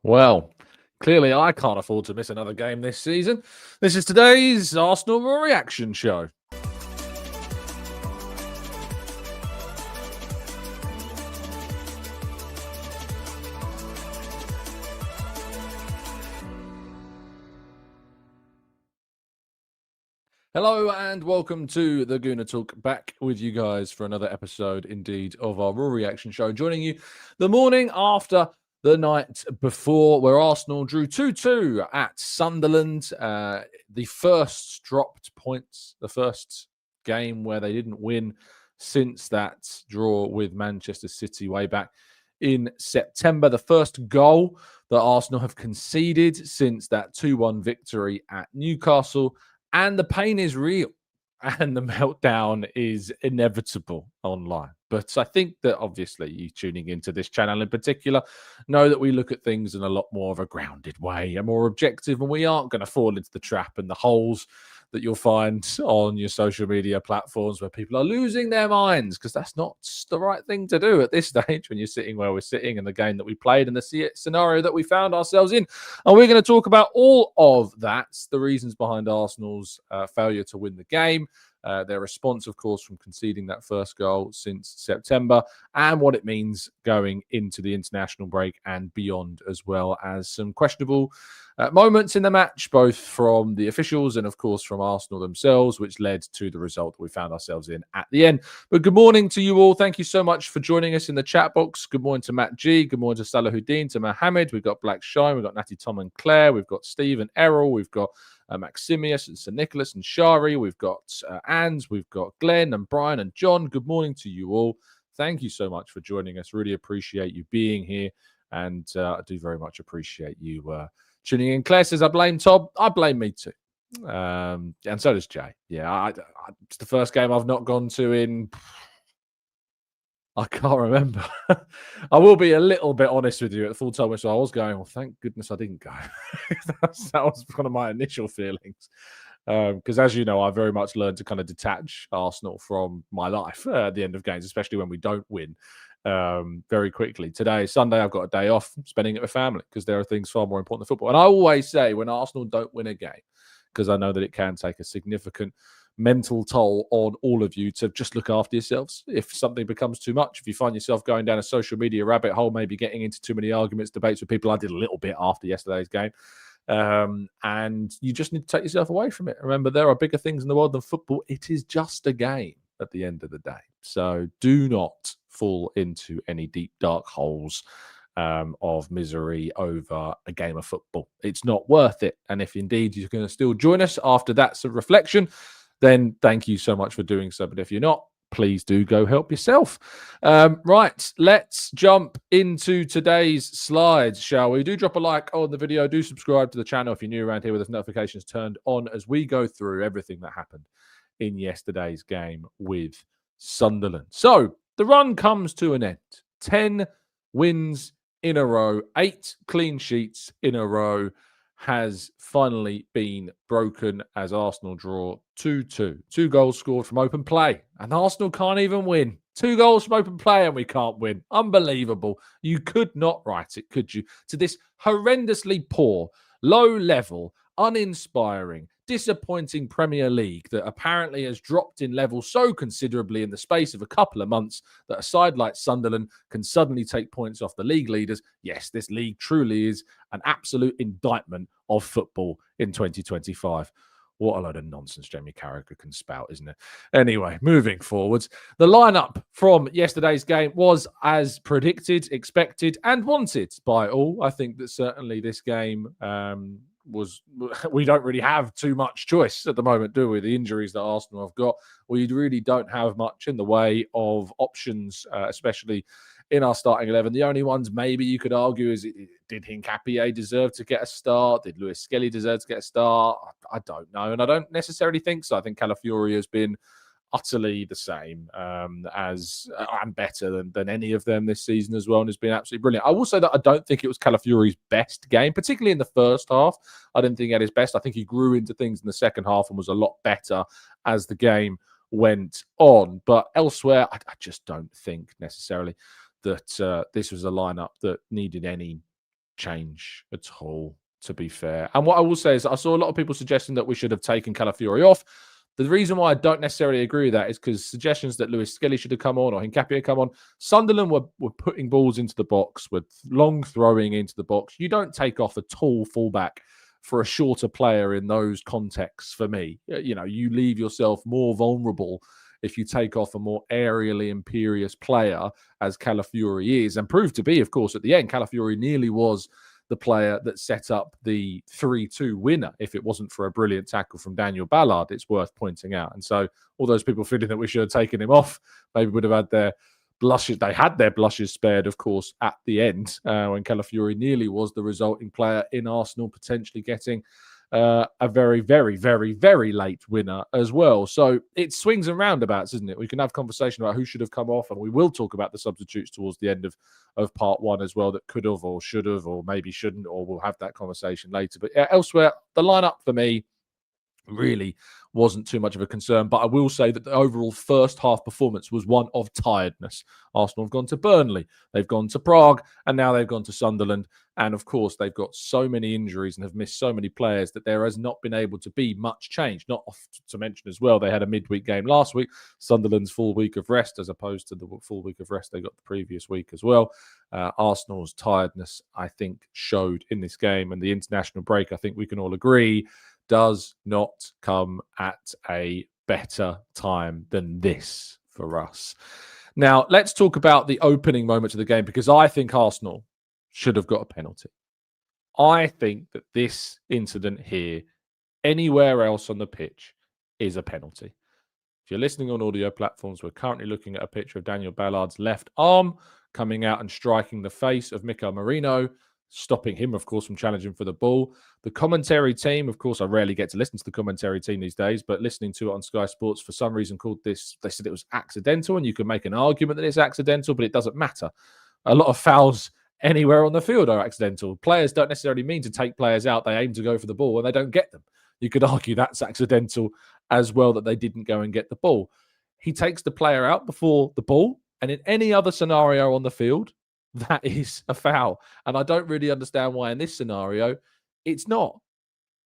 Well, clearly I can't afford to miss another game this season. This is today's Arsenal reaction show. Hello and welcome to the Gooner Talk, back with you guys for another episode indeed of our Raw Reaction Show, joining you the morning after the night before, where Arsenal drew 2-2 at Sunderland. The first dropped points, the first game where they didn't win since that draw with Manchester City way back in September. The first goal that Arsenal have conceded since that 2-1 victory at Newcastle. And the pain is real and the meltdown is inevitable online. But I think that obviously you tuning into this channel in particular know that we look at things in a lot more of a grounded way, a more objective, and we aren't going to fall into the trap and the holes that you'll find on your social media platforms where people are losing their minds, because that's not the right thing to do at this stage when you're sitting where we're sitting and the game that we played and the scenario that we found ourselves in. And we're going to talk about all of that, the reasons behind Arsenal's failure to win the game, their response, of course, from conceding that first goal since September, and what it means going into the international break and beyond, as well as some questionable moments in the match, both from the officials and, of course, from Arsenal themselves, which led to the result that we found ourselves in at the end. But good morning to you all. Thank you so much for joining us in the chat box. Good morning to Matt G. Good morning to Salahuddin, to Mohammed. We've got Black Shine. We've got Natty, Tom and Claire. We've got Steve and Errol. We've got Maximius and Sir Nicholas and Shari. We've got Ands. We've got Glenn and Brian and John. Good morning to you all. Thank you so much for joining us. Really appreciate you being here. And I do very much appreciate you tuning in. Claire says, I blame Tom. I blame me too. And so does Jay. Yeah, it's the first game I've not gone to in... I can't remember. I will be a little bit honest with you. At the full time, so I was going, well, thank goodness I didn't go. that was one of my initial feelings. Because as you know, I very much learned to kind of detach Arsenal from my life at the end of games, especially when we don't win very quickly. Today, Sunday, I've got a day off, spending it with family, because there are things far more important than football. And I always say, when Arsenal don't win a game, because I know that it can take a significant mental toll on all of you, to just look after yourselves. If something becomes too much, if you find yourself going down a social media rabbit hole, maybe getting into too many arguments, debates with people, I did a little bit after yesterday's game, and you just need to take yourself away from it. Remember, there are bigger things in the world than football. It is just a game at the end of the day. So do not fall into any deep, dark holes of misery over a game of football. It's not worth it. And if indeed you're going to still join us after that sort of reflection, then thank you so much for doing so. But if you're not, please do go help yourself. Right, let's jump into today's slides, shall we? Do drop a like on the video. Do subscribe to the channel if you're new around here, with those notifications turned on, as we go through everything that happened in yesterday's game with Sunderland. So the run comes to an end. 10 wins in a row, 8 clean sheets in a row has finally been broken as Arsenal draw 2-2. 2 goals scored from open play, and Arsenal can't even win. 2 goals from open play and we can't win. Unbelievable. You could not write it, could you? To this horrendously poor, low-level, uninspiring, disappointing Premier League that apparently has dropped in level so considerably in the space of a couple of months that a side like Sunderland can suddenly take points off the league leaders. Yes, this league truly is an absolute indictment of football in 2025. What a load of nonsense Jamie Carragher can spout, isn't it? Anyway, moving forwards, the lineup from yesterday's game was as predicted, expected, and wanted by all. I think that certainly this game we don't really have too much choice at the moment, do we? The injuries that Arsenal have got, we really don't have much in the way of options, especially in our starting 11. The only ones maybe you could argue is, did Hincapié deserve to get a start? Did Lewis Skelly deserve to get a start? I don't know, and I don't necessarily think so. I think Calafiori has been utterly the same as and better than any of them this season as well, and has been absolutely brilliant. I will say that I don't think it was Calafiori's best game, particularly in the first half. I didn't think he had his best. I think he grew into things in the second half and was a lot better as the game went on. But elsewhere, I just don't think necessarily that this was a lineup that needed any change at all, to be fair. And what I will say is I saw a lot of people suggesting that we should have taken Calafiori off. The reason why I don't necessarily agree with that is because suggestions that Lewis Skelly should have come on or Hincapie had come on. Sunderland were putting balls into the box, with long throwing into the box. You don't take off a tall fullback for a shorter player in those contexts, for me. You know, you leave yourself more vulnerable if you take off a more aerially imperious player, as Calafiori is, and proved to be, of course, at the end. Calafiori nearly was the player that set up the 3-2 winner if it wasn't for a brilliant tackle from Daniel Ballard, it's worth pointing out. And so all those people feeling that we should have taken him off maybe would have had their blushes. They had their blushes spared, of course, at the end when Calafiori nearly was the resulting player in Arsenal potentially getting a very, very, very, very late winner as well. So it swings and roundabouts, isn't it? We can have conversation about who should have come off, and we will talk about the substitutes towards the end of part one as well that could have or should have or maybe shouldn't, or we'll have that conversation later. But elsewhere, the lineup for me really wasn't too much of a concern. But I will say that the overall first half performance was one of tiredness. Arsenal have gone to Burnley, they've gone to Prague, and now they've gone to Sunderland. And of course, they've got so many injuries and have missed so many players that there has not been able to be much change. Not to mention as well, they had a midweek game last week, Sunderland's full week of rest, as opposed to the full week of rest they got the previous week as well. Arsenal's tiredness, I think, showed in this game, and the international break, I think we can all agree, does not come at a better time than this for us. Now, let's talk about the opening moments of the game, because I think Arsenal should have got a penalty. I think that this incident here, anywhere else on the pitch, is a penalty. If you're listening on audio platforms, we're currently looking at a picture of Daniel Ballard's left arm coming out and striking the face of Mikel Merino, stopping him, of course, from challenging for the ball. The commentary team, of course, I rarely get to listen to the commentary team these days, but listening to it on Sky Sports, for some reason called this, they said it was accidental, and you can make an argument that it's accidental, but it doesn't matter. A lot of fouls anywhere on the field are accidental. Players don't necessarily mean to take players out. They aim to go for the ball and they don't get them. You could argue that's accidental as well, that they didn't go and get the ball. He takes the player out before the ball, and in any other scenario on the field, that is a foul. And I don't really understand why in this scenario it's not.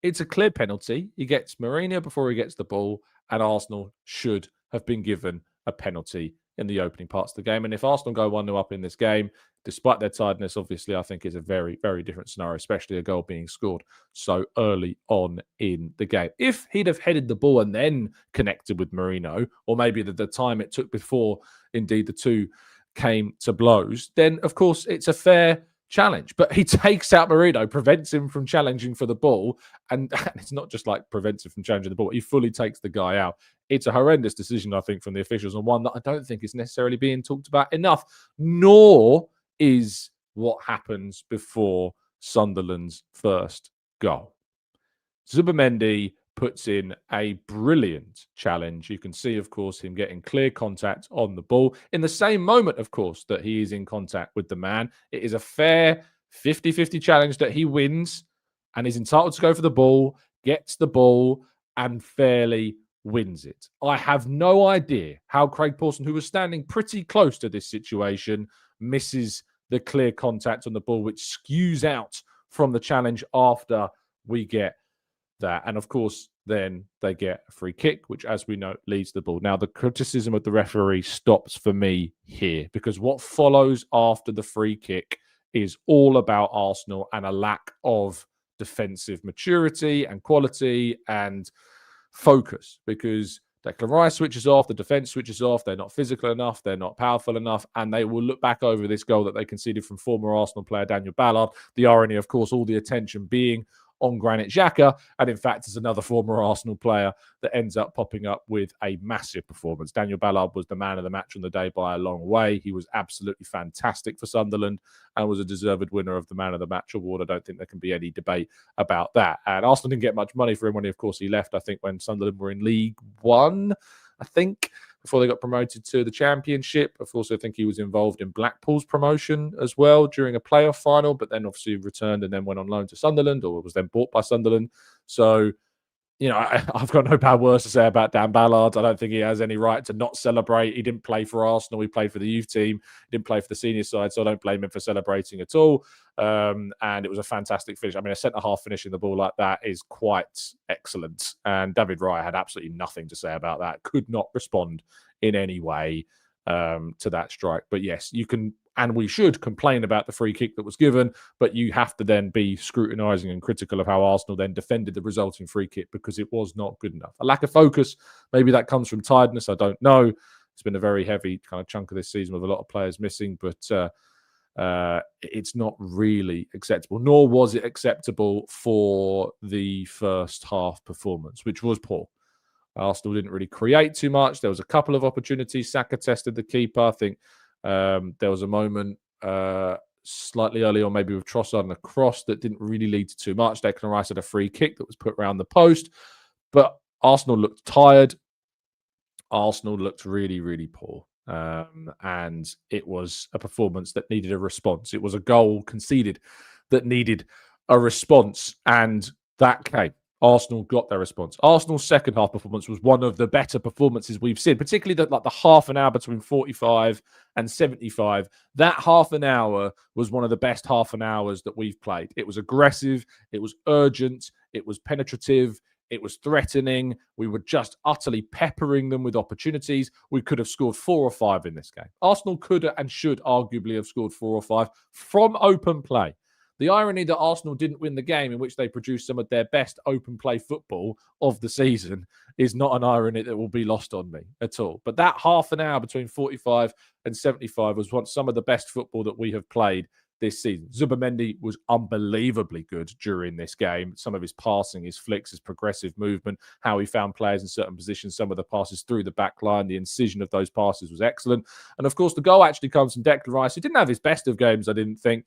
It's a clear penalty. He gets Mourinho before he gets the ball, and Arsenal should have been given a penalty in the opening parts of the game. And if Arsenal go 1-0 up in this game, despite their tiredness, obviously, I think is a very, very different scenario, especially a goal being scored so early on in the game. If he'd have headed the ball and then connected with Mourinho, or maybe the time it took before, indeed, the two came to blows, then, of course, it's a fair challenge. But he takes out Mourinho, prevents him from challenging for the ball, and it's not just like prevents him from challenging the ball, he fully takes the guy out. It's a horrendous decision, I think, from the officials, and one that I don't think is necessarily being talked about enough, nor is what happens before Sunderland's first goal. Zubimendi puts in a brilliant challenge. You can see, of course, him getting clear contact on the ball. In the same moment, of course, that he is in contact with the man, it is a fair 50-50 challenge that he wins and is entitled to go for the ball, gets the ball, and fairly wins it. I have no idea how Craig Pawson, who was standing pretty close to this situation, misses the clear contact on the ball, which skews out from the challenge after we get that. And of course, then they get a free kick, which, as we know, leads the ball. Now, the criticism of the referee stops for me here, because what follows after the free kick is all about Arsenal and a lack of defensive maturity and quality and focus, because Declan Rice switches off, the defence switches off, they're not physical enough, they're not powerful enough, and they will look back over this goal that they conceded from former Arsenal player Daniel Ballard. The irony, of course, all the attention being on Granit Xhaka, and in fact, it's another former Arsenal player that ends up popping up with a massive performance. Daniel Ballard was the man of the match on the day by a long way. He was absolutely fantastic for Sunderland and was a deserved winner of the man of the match award. I don't think there can be any debate about that. And Arsenal didn't get much money for him when, of course, he left, I think, when Sunderland were in League One, I think, before they got promoted to the Championship. Of course, I think he was involved in Blackpool's promotion as well during a playoff final, but then obviously returned and then went on loan to Sunderland, or was then bought by Sunderland. So I've got no bad words to say about Dan Ballard. I don't think he has any right to not celebrate. He didn't play for Arsenal. He played for the youth team. He didn't play for the senior side, so I don't blame him for celebrating at all. And it was a fantastic finish. I mean, a centre-half finishing the ball like that is quite excellent. And David Raya had absolutely nothing to say about that. Could not respond in any way to that strike. But yes, you can, and we should complain about the free kick that was given, but you have to then be scrutinising and critical of how Arsenal then defended the resulting free kick because it was not good enough. A lack of focus, maybe that comes from tiredness, I don't know. It's been a very heavy kind of chunk of this season with a lot of players missing, but it's not really acceptable, nor was it acceptable for the first half performance, which was poor. Arsenal didn't really create too much. There was a couple of opportunities. Saka tested the keeper. I think there was a moment slightly early on, maybe with Trossard and a cross that didn't really lead to too much. Declan Rice had a free kick that was put around the post. But Arsenal looked tired. Arsenal looked really, really poor. And it was a performance that needed a response. It was a goal conceded that needed a response. And that came. Arsenal got their response. Arsenal's second half performance was one of the better performances we've seen, particularly the half an hour between 45 and 75. That half an hour was one of the best half an hours that we've played. It was aggressive. It was urgent. It was penetrative. It was threatening. We were just utterly peppering them with opportunities. We could have scored 4 or 5 in this game. Arsenal could and should arguably have scored 4 or 5 from open play. The irony that Arsenal didn't win the game in which they produced some of their best open play football of the season is not an irony that will be lost on me at all. But that half an hour between 45 and 75 was some of the best football that we have played this season. Zubimendi was unbelievably good during this game. Some of his passing, his flicks, his progressive movement, how he found players in certain positions, some of the passes through the back line, the incision of those passes was excellent. And of course, the goal actually comes from Declan Rice, who didn't have his best of games, I didn't think.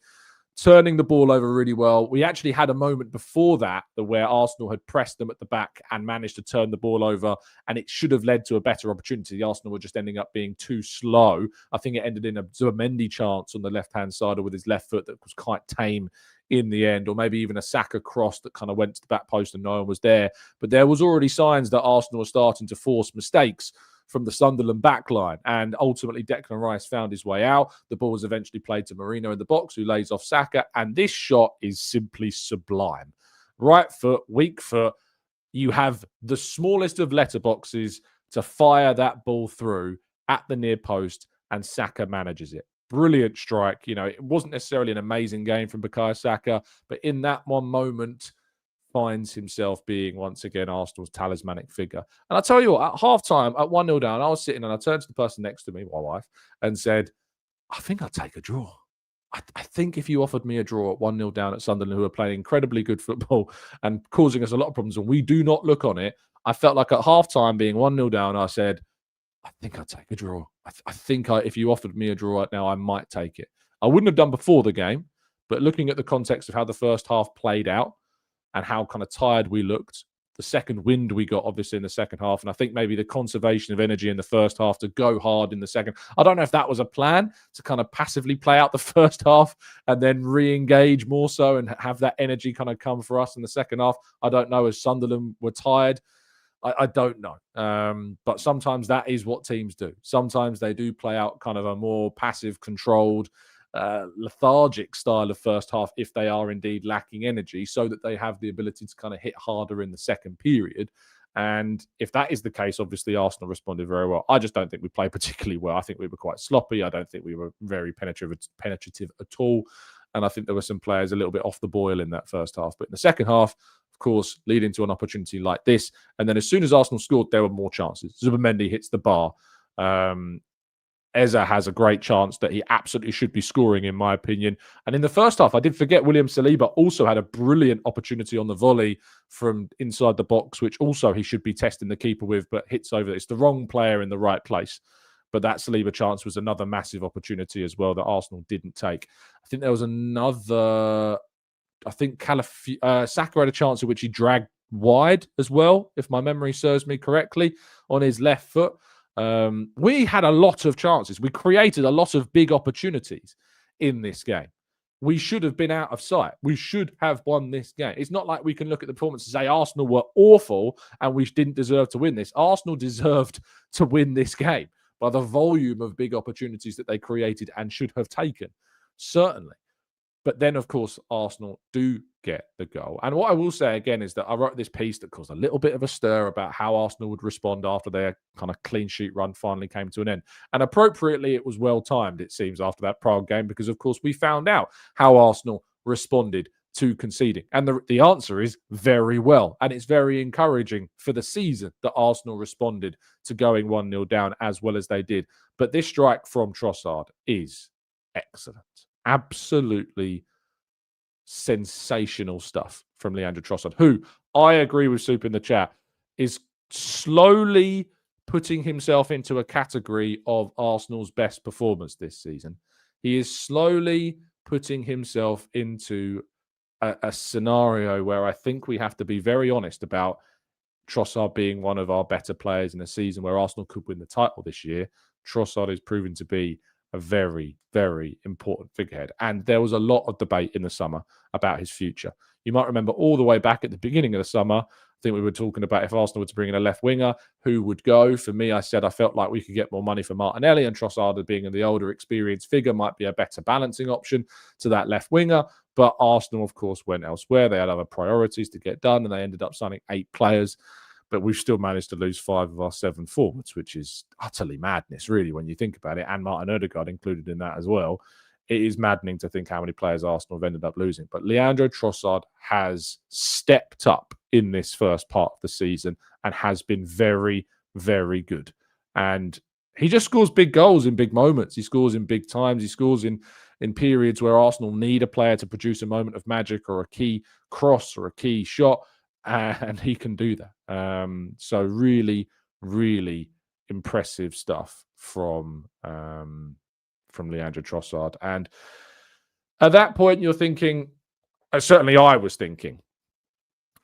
Turning the ball over really well. We actually had a moment before that where Arsenal had pressed them at the back and managed to turn the ball over, and it should have led to a better opportunity. Arsenal were just ending up being too slow. I think it ended in a Zubimendi chance on the left-hand side or with his left foot that was quite tame in the end, or maybe even a Saka cross that kind of went to the back post and no one was there. But there was already signs that Arsenal were starting to force mistakes from the Sunderland backline. And ultimately, Declan Rice found his way out. The ball was eventually played to Marino in the box, who lays off Saka. And this shot is simply sublime. Right foot, weak foot. You have the smallest of letterboxes to fire that ball through at the near post, and Saka manages it. Brilliant strike. It wasn't necessarily an amazing game from Bukayo Saka, but in that one moment, finds himself being once again Arsenal's talismanic figure. And I tell you what, at halftime, at 1-0 down, I was sitting and I turned to the person next to me, my wife, and said, I think I'd take a draw. I think if you offered me a draw at 1-0 down at Sunderland, who are playing incredibly good football and causing us a lot of problems, and we do not look on it, I felt like at halftime being 1-0 down, I said, I think I'd take a draw. I think if you offered me a draw right now, I might take it. I wouldn't have done before the game, but looking at the context of how the first half played out, and how kind of tired we looked, the second wind we got, obviously, in the second half. And I think maybe the conservation of energy in the first half to go hard in the second. I don't know if that was a plan to kind of passively play out the first half and then re-engage more so and have that energy kind of come for us in the second half. I don't know, as Sunderland were tired. I don't know. But sometimes that is what teams do. Sometimes they do play out kind of a more passive, controlled, lethargic style of first half if they are indeed lacking energy, so that they have the ability to kind of hit harder in the second period. And if that is the case, obviously Arsenal responded very well. I just don't think we played particularly well. I think we were quite sloppy. I don't think we were very penetrative at all. And I think there were some players a little bit off the boil in that first half. But in the second half, of course, leading to an opportunity like this. And then as soon as Arsenal scored, there were more chances. Zubimendi hits the bar. Eza has a great chance that he absolutely should be scoring, in my opinion. And in the first half, I did forget William Saliba also had a brilliant opportunity on the volley from inside the box, which also he should be testing the keeper with, but hits over. It's the wrong player in the right place. But that Saliba chance was another massive opportunity as well that Arsenal didn't take. I think there was another... I think Saka had a chance in which he dragged wide as well, if my memory serves me correctly, on his left foot. We had a lot of chances. We created a lot of big opportunities in this game. we should have been out of sight. We should have won this game. It's not like we can look at the performance and say Arsenal were awful and we didn't deserve to win this. Arsenal deserved to win this game by the volume of big opportunities that they created and should have taken, certainly. But then, of course, Arsenal do get the goal. And what I will say again is that I wrote this piece that caused a little bit of a stir about how Arsenal would respond after their kind of clean sheet run finally came to an end. And appropriately, it was well timed, it seems, after that Prague game, because, of course, we found out how Arsenal responded to conceding. And the answer is very well. And it's very encouraging for the season that Arsenal responded to going 1-0 down as well as they did. But this strike from Trossard is excellent. Absolutely sensational stuff from Leandro Trossard, who I agree with Soup in the chat is slowly putting himself into a category of Arsenal's best performers this season. He is slowly putting himself into a scenario where I think we have to be very honest about Trossard being one of our better players in a season where Arsenal could win the title this year. Trossard is proven to be a very, very important figurehead. And there was a lot of debate in the summer about his future. You might remember all the way back at the beginning of the summer, I think we were talking about if Arsenal were to bring in a left winger, who would go. For me, I said I felt like we could get more money for Martinelli, and Trossard, being the older, experienced figure, might be a better balancing option to that left winger. But Arsenal, of course, went elsewhere. They had other priorities to get done, and they ended up signing 8 players. But we've still managed to lose 5 of our 7 forwards, which is utterly madness, really, when you think about it. And Martin Odegaard included in that as well. It is maddening to think how many players Arsenal have ended up losing. But Leandro Trossard has stepped up in this first part of the season and has been very, very good. And he just scores big goals in big moments. He scores in big times. He scores in periods where Arsenal need a player to produce a moment of magic or a key cross or a key shot. And he can do that. So really, really impressive stuff from Leandro Trossard. And at that point, you're thinking, certainly I was thinking,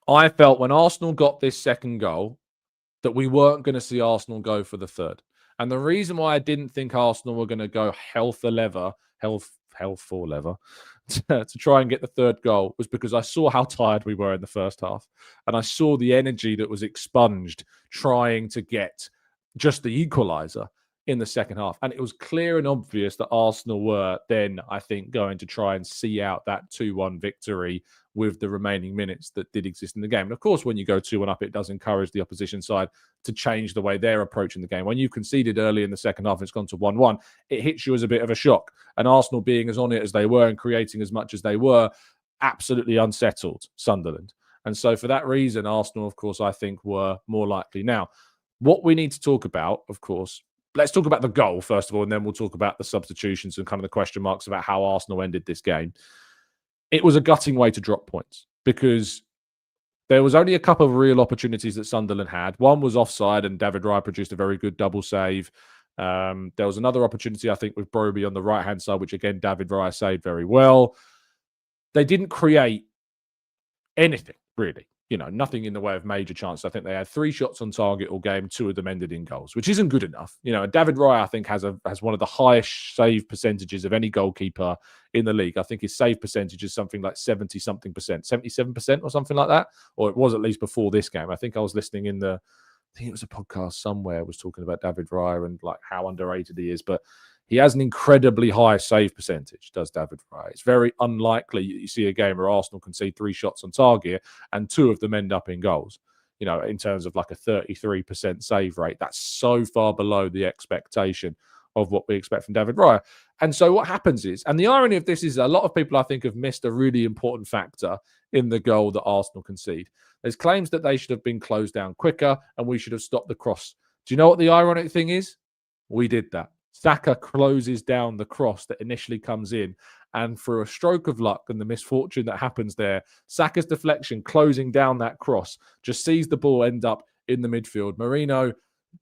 I felt when Arsenal got this second goal that we weren't going to see Arsenal go for the third. And the reason why I didn't think Arsenal were going to go hell for leather to try and get the third goal was because I saw how tired we were in the first half. And I saw the energy that was expunged trying to get just the equaliser in the second half. And it was clear and obvious that Arsenal were then, I think, going to try and see out that 2-1 victory with the remaining minutes that did exist in the game. And of course, when you go 2-1 up, it does encourage the opposition side to change the way they're approaching the game. When you conceded early in the second half and it's gone to 1-1, it hits you as a bit of a shock. And Arsenal being as on it as they were and creating as much as they were, absolutely unsettled Sunderland. And so for that reason, Arsenal, of course, I think were more likely. Now, what we need to talk about, of course, let's talk about the goal, first of all, and then we'll talk about the substitutions and kind of the question marks about how Arsenal ended this game. It was a gutting way to drop points because there was only a couple of real opportunities that Sunderland had. One was offside and David Raya produced a very good double save. There was another opportunity, I think, with Brobbey on the right-hand side, which, again, David Raya saved very well. They didn't create anything, really. You know, nothing in the way of major chances. I think they had 3 shots on target all game. 2 of them ended in goals, which isn't good enough. You know, David Raya, I think, has one of the highest save percentages of any goalkeeper in the league. I think his save percentage is something like 70-something percent, 77% or something like that. Or it was at least before this game. I think I was listening I think it was a podcast somewhere was talking about David Raya and like how underrated he is. But he has an incredibly high save percentage, does David Raya. It's very unlikely you see a game where Arsenal concede 3 shots on target and 2 of them end up in goals. You know, in terms of like a 33% save rate, that's so far below the expectation of what we expect from David Raya. And so what happens is, and the irony of this is a lot of people, I think, have missed a really important factor in the goal that Arsenal concede. There's claims that they should have been closed down quicker and we should have stopped the cross. Do you know what the ironic thing is? We did that. Saka closes down the cross that initially comes in, and for a stroke of luck and the misfortune that happens there, Saka's deflection closing down that cross just sees the ball end up in the midfield. Marino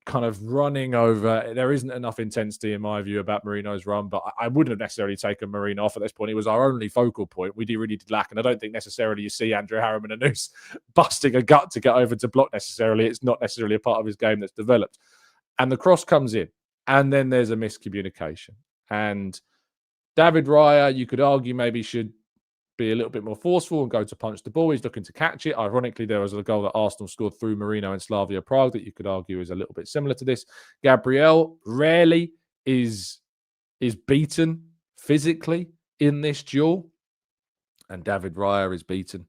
kind of running over. There isn't enough intensity, in my view, about Marino's run, but I wouldn't have necessarily taken Marino off at this point. He was our only focal point. We really did lack, and I don't think necessarily you see Andrew Harriman and Noose busting a gut to get over to block necessarily. It's not necessarily a part of his game that's developed. And the cross comes in. And then there's a miscommunication. And David Raya, you could argue maybe should be a little bit more forceful and go to punch the ball. He's looking to catch it. Ironically, there was a goal that Arsenal scored through Marino and Slavia Prague that you could argue is a little bit similar to this. Gabriel rarely is beaten physically in this duel, and David Raya is beaten,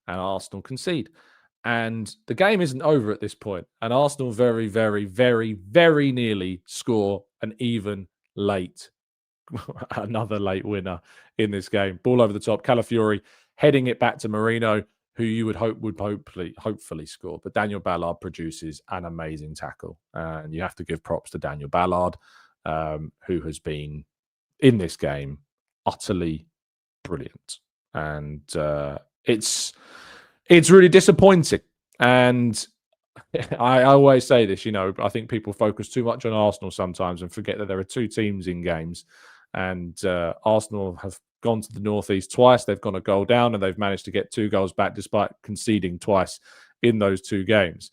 and Arsenal concede. And the game isn't over at this point. And Arsenal very, very, very, very nearly score an even late, another late winner in this game. Ball over the top, Calafiori heading it back to Marino, who you would hope would hopefully score. But Daniel Ballard produces an amazing tackle. And you have to give props to Daniel Ballard, who has been in this game utterly brilliant. And it's really disappointing. And I always say this, I think people focus too much on Arsenal sometimes and forget that there are two teams in games. And Arsenal have gone to the Northeast twice. They've gone a goal down and they've managed to get 2 goals back despite conceding twice in those 2 games.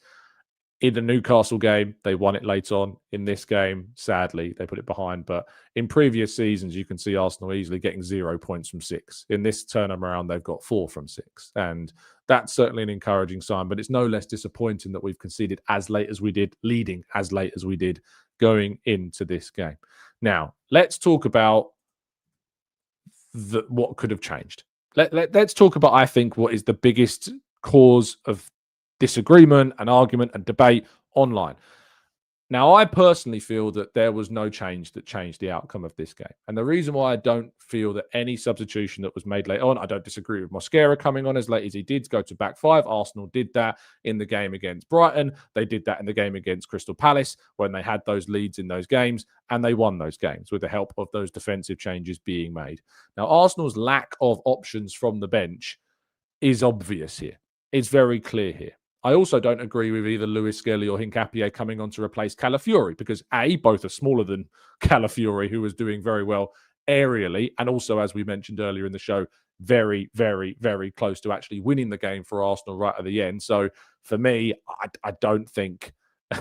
In the Newcastle game, they won it late on. In this game, sadly, they put it behind. But in previous seasons, you can see Arsenal easily getting 0 points from 6. In this turnaround, they've got 4 from 6. And that's certainly an encouraging sign. But it's no less disappointing that we've conceded as late as we did, leading as late as we did going into this game. Now, let's talk about what could have changed. Let's talk about, I think, what is the biggest cause of disagreement and argument and debate online. Now, I personally feel that there was no change that changed the outcome of this game. And the reason why I don't feel that any substitution that was made late on, I don't disagree with Mosquera coming on as late as he did, go to back 5. Arsenal did that in the game against Brighton. They did that in the game against Crystal Palace when they had those leads in those games, and they won those games with the help of those defensive changes being made. Now, Arsenal's lack of options from the bench is obvious here. It's very clear here. I also don't agree with either Lewis Skelly or Hincapié coming on to replace Calafiori because both are smaller than Calafiori, who was doing very well aerially, and also, as we mentioned earlier in the show, very, very, very close to actually winning the game for Arsenal right at the end. So for me, I don't think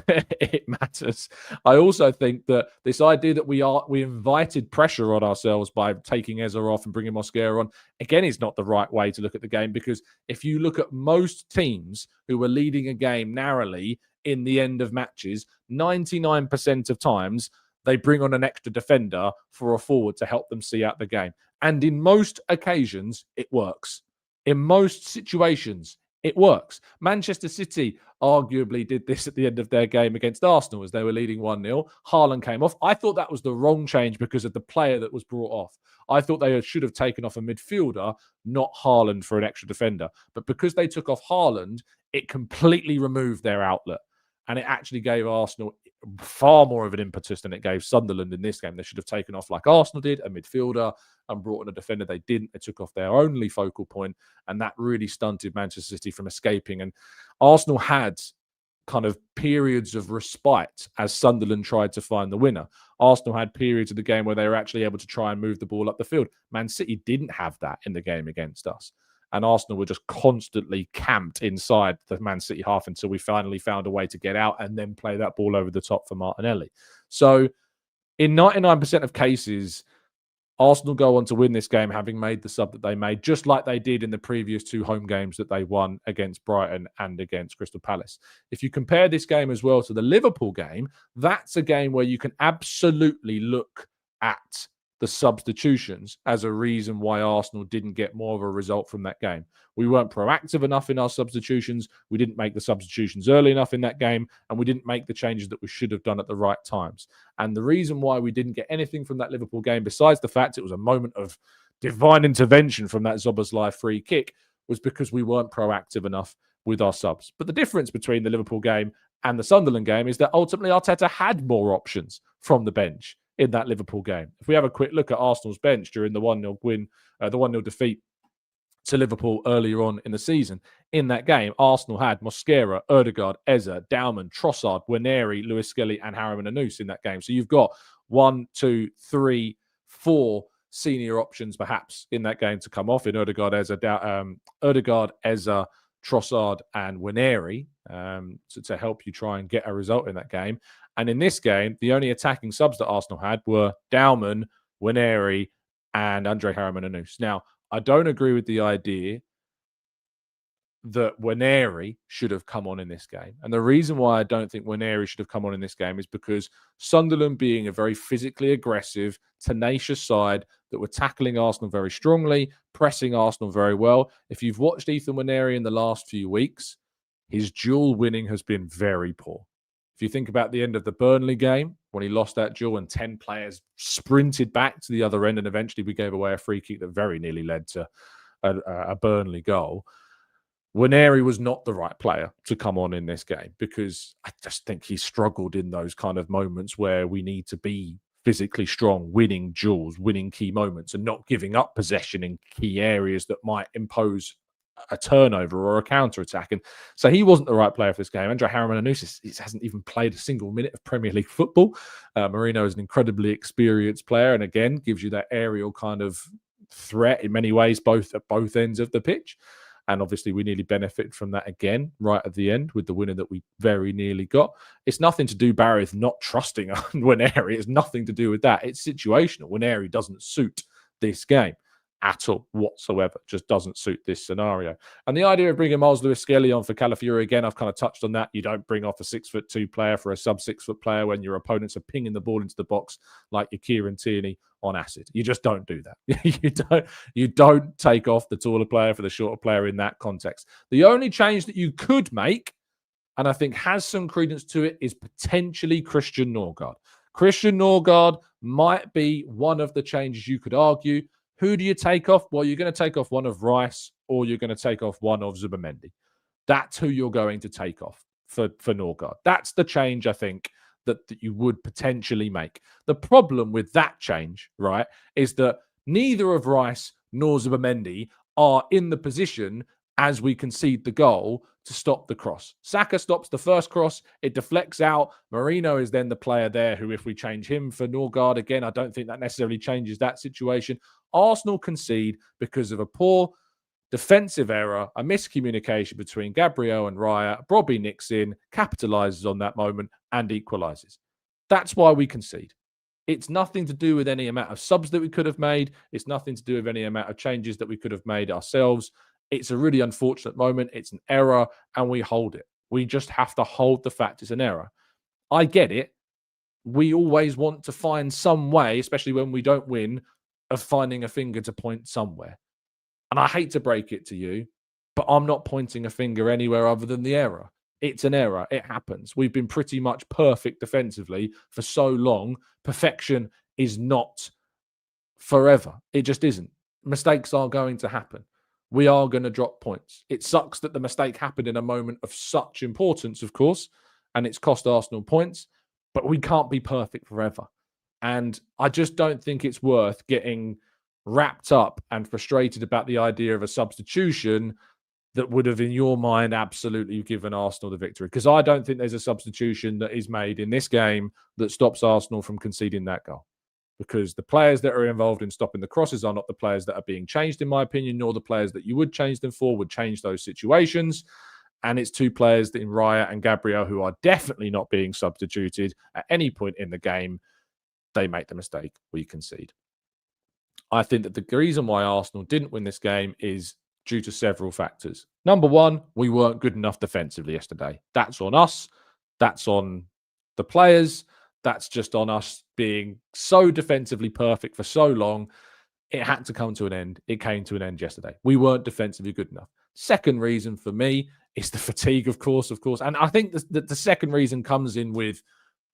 it matters. I also think that this idea that we invited pressure on ourselves by taking Eza off and bringing Mosquera on, again, is not the right way to look at the game, because if you look at most teams who were leading a game narrowly in the end of matches, 99% of times they bring on an extra defender for a forward to help them see out the game. And in most occasions, it works. In most situations, it works. Manchester City arguably did this at the end of their game against Arsenal as they were leading 1-0. Haaland came off. I thought that was the wrong change because of the player that was brought off. I thought they should have taken off a midfielder, not Haaland, for an extra defender. But because they took off Haaland, it completely removed their outlet. And it actually gave Arsenal far more of an impetus than it gave Sunderland in this game. They should have taken off, like Arsenal did, a midfielder and brought in a defender. They didn't. They took off their only focal point, and that really stunted Manchester City from escaping. And Arsenal had kind of periods of respite as Sunderland tried to find the winner. Arsenal had periods of the game where they were actually able to try and move the ball up the field. Man City didn't have that in the game against us. And Arsenal were just constantly camped inside the Man City half until we finally found a way to get out and then play that ball over the top for Martinelli. So in 99% of cases, Arsenal go on to win this game having made the sub that they made, just like they did in the previous 2 home games that they won against Brighton and against Crystal Palace. If you compare this game as well to the Liverpool game, that's a game where you can absolutely look at the substitutions as a reason why Arsenal didn't get more of a result from that game. We weren't proactive enough in our substitutions. We didn't make the substitutions early enough in that game, and we didn't make the changes that we should have done at the right times. And the reason why we didn't get anything from that Liverpool game, besides the fact it was a moment of divine intervention from that Szoboszlai free kick, was because we weren't proactive enough with our subs. But the difference between the Liverpool game and the Sunderland game is that ultimately Arteta had more options from the bench in that Liverpool game. If we have a quick look at Arsenal's bench during the 1-0 win, the 1-0 defeat to Liverpool earlier on in the season, in that game, Arsenal had Mosquera, Ødegaard, Eza, Daumann, Trossard, Guarneri, Lewis Skelly, and Harriman Anus in that game. So you've got 1, 2, 3, 4 senior options perhaps in that game to come off in Ødegaard, Eza, Trossard, and Guarneri to help you try and get a result in that game. And in this game, the only attacking subs that Arsenal had were Daumann, Guarneri, and Andre Harriman-Anus. Now, I don't agree with the idea that Nwaneri should have come on in this game. And the reason why I don't think Nwaneri should have come on in this game is because Sunderland, being a very physically aggressive, tenacious side that were tackling Arsenal very strongly, pressing Arsenal very well. If you've watched Ethan Nwaneri in the last few weeks, his duel winning has been very poor. If you think about the end of the Burnley game, when he lost that duel and 10 players sprinted back to the other end, and eventually we gave away a free kick that very nearly led to a Burnley goal. Nwaneri was not the right player to come on in this game because I just think he struggled in those kind of moments where we need to be physically strong, winning duels, winning key moments, and not giving up possession in key areas that might impose a turnover or a counter-attack. And so he wasn't the right player for this game. Andre Harriman-Anus hasn't even played a single minute of Premier League football. Marino is an incredibly experienced player and again gives you that aerial kind of threat in many ways, at both ends of the pitch. And obviously, we nearly benefited from that again right at the end with the winner that we very nearly got. It's nothing to do, Barry, with not trusting Nwaneri. It's nothing to do with that. It's situational. Nwaneri doesn't suit this game at all whatsoever. Just doesn't suit this scenario. And the idea of bringing Miles Lewis-Skelly on for Calafiori, again, I've kind of touched on that. You don't bring off a 6'2" player for a sub-6 player when your opponents are pinging the ball into the box like your Kieran Tierney on acid. You just don't do that. You don't take off the taller player for the shorter player in that context. The only change that you could make, and I think has some credence to it, is potentially Christian Norgard. Christian Norgard might be one of the changes you could argue. Who do you take off? Well, you're going to take off one of Rice or you're going to take off one of Zubimendi. That's who you're going to take off for Norgard. That's the change, I think, that you would potentially make. The problem with that change, right, is that neither of Rice nor Zubimendi are in the position as we concede the goal to stop the cross. Saka stops the first cross. It deflects out. Marino is then the player there who, if we change him for Norgard, again, I don't think that necessarily changes that situation. Arsenal concede because of a poor defensive error, a miscommunication between Gabriel and Raya. Brobbey nicks in, capitalises on that moment and equalises. That's why we concede. It's nothing to do with any amount of subs that we could have made. It's nothing to do with any amount of changes that we could have made ourselves. It's a really unfortunate moment. It's an error and we hold it. We just have to hold the fact it's an error. I get it. We always want to find some way, especially when we don't win, of finding a finger to point somewhere. And I hate to break it to you, but I'm not pointing a finger anywhere other than the error. It's an error. It happens. We've been pretty much perfect defensively for so long. Perfection is not forever. It just isn't. Mistakes are going to happen. We are going to drop points. It sucks that the mistake happened in a moment of such importance, of course, and it's cost Arsenal points, but we can't be perfect forever. And I just don't think it's worth getting wrapped up and frustrated about the idea of a substitution that would have, in your mind, absolutely given Arsenal the victory. Because I don't think there's a substitution that is made in this game that stops Arsenal from conceding that goal. Because the players that are involved in stopping the crosses are not the players that are being changed, in my opinion, nor the players that you would change them for would change those situations. And it's two players in Raya and Gabriel who are definitely not being substituted at any point in the game. They make the mistake, we concede. I think that the reason why Arsenal didn't win this game is due to several factors. Number one, we weren't good enough defensively yesterday. That's on us. That's on the players. That's just on us being so defensively perfect for so long. It had to come to an end. It came to an end yesterday. We weren't defensively good enough. Second reason for me is the fatigue, of course. And I think the second reason comes in with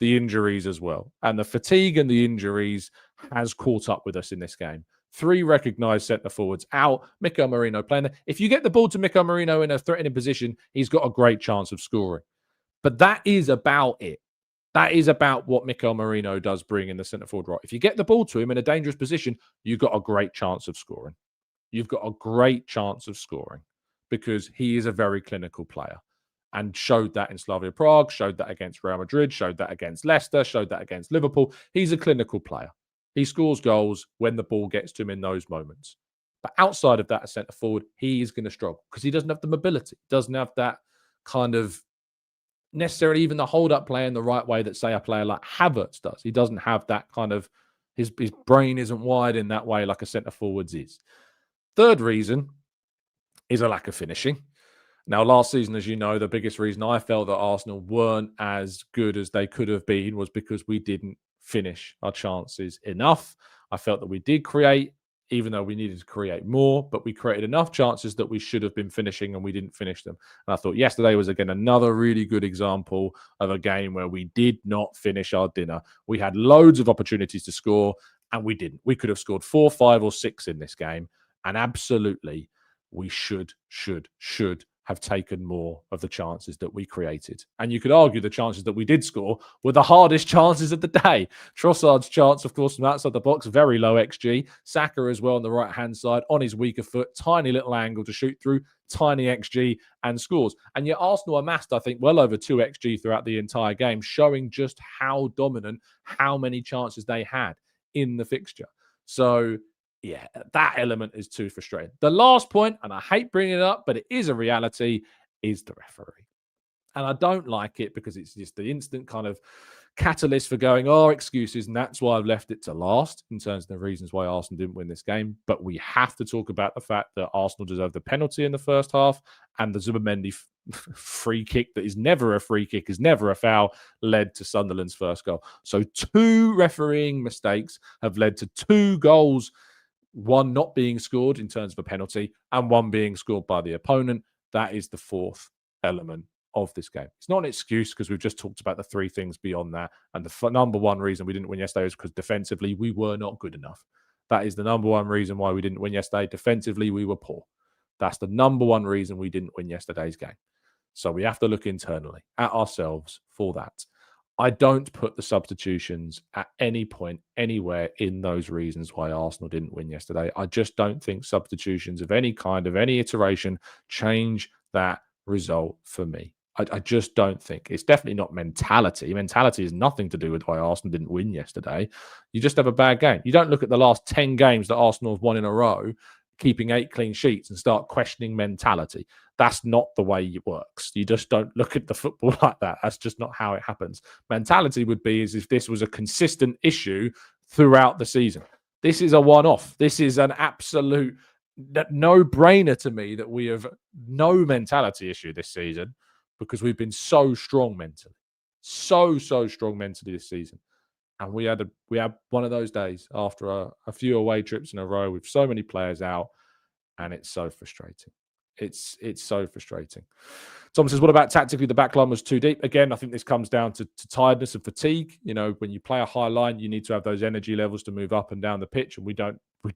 the injuries as well. And the fatigue and the injuries has caught up with us in this game. 3 recognised centre forwards out. Mikel Merino playing there. If you get the ball to Mikel Merino in a threatening position, he's got a great chance of scoring. But that is about it. That is about what Mikel Merino does bring in the centre forward role. If you get the ball to him in a dangerous position, you've got a great chance of scoring. You've got a great chance of scoring because he is a very clinical player. And showed that in Slavia Prague, showed that against Real Madrid, showed that against Leicester, showed that against Liverpool. He's a clinical player. He scores goals when the ball gets to him in those moments. But outside of that, as centre forward, he is going to struggle because he doesn't have the mobility, doesn't have that kind of necessarily even the hold-up play in the right way that, say, a player like Havertz does. He doesn't have that kind of His brain isn't wired in that way like a centre forwards is. Third reason is a lack of finishing. Now, last season, as you know, the biggest reason I felt that Arsenal weren't as good as they could have been was because we didn't finish our chances enough. I felt that we did create, even though we needed to create more, but we created enough chances that we should have been finishing and we didn't finish them. And I thought yesterday was, again, another really good example of a game where we did not finish our dinner. We had loads of opportunities to score and we didn't. We could have scored 4, 5 or 6 in this game. And absolutely, we should have taken more of the chances that we created. And you could argue the chances that we did score were the hardest chances of the day. Trossard's chance, of course, from outside the box, very low XG. Saka as well on the right-hand side, on his weaker foot, tiny little angle to shoot through, tiny XG and scores. And yet Arsenal amassed, I think, well over 2 XG throughout the entire game, showing just how dominant, how many chances they had in the fixture. So yeah, that element is too frustrating. The last point, and I hate bringing it up, but it is a reality, is the referee. And I don't like it because it's just the instant kind of catalyst for going, oh, excuses. And that's why I've left it to last in terms of the reasons why Arsenal didn't win this game. But we have to talk about the fact that Arsenal deserved the penalty in the first half, and the Zubimendi free kick that is never a free kick, is never a foul, led to Sunderland's first goal. So 2 refereeing mistakes have led to 2 goals, one not being scored in terms of a penalty and one being scored by the opponent. That is the 4th element of this game. It's not an excuse because we've just talked about the 3 things beyond that. And the number one reason we didn't win yesterday is because defensively we were not good enough. That is the number one reason why we didn't win yesterday. Defensively, we were poor. That's the number one reason we didn't win yesterday's game. So we have to look internally at ourselves for that. I don't put the substitutions at any point, anywhere in those reasons why Arsenal didn't win yesterday. I just don't think substitutions of any kind, of any iteration, change that result for me. I just don't think. It's definitely not mentality. Mentality has nothing to do with why Arsenal didn't win yesterday. You just have a bad game. You don't look at the last 10 games that Arsenal have won in a row, keeping 8 clean sheets, and start questioning mentality. That's not the way it works. You just don't look at the football like that. That's just not how it happens. Mentality would be as if this was a consistent issue throughout the season. This is a one-off. This is an absolute no-brainer to me that we have no mentality issue this season because we've been so strong mentally. So strong mentally this season. And we had one of those days after a few away trips in a row with so many players out, and it's so frustrating. It's so frustrating. Tom says, what about tactically? The back line was too deep. Again, I think this comes down to tiredness and fatigue. You know, when you play a high line, you need to have those energy levels to move up and down the pitch, and we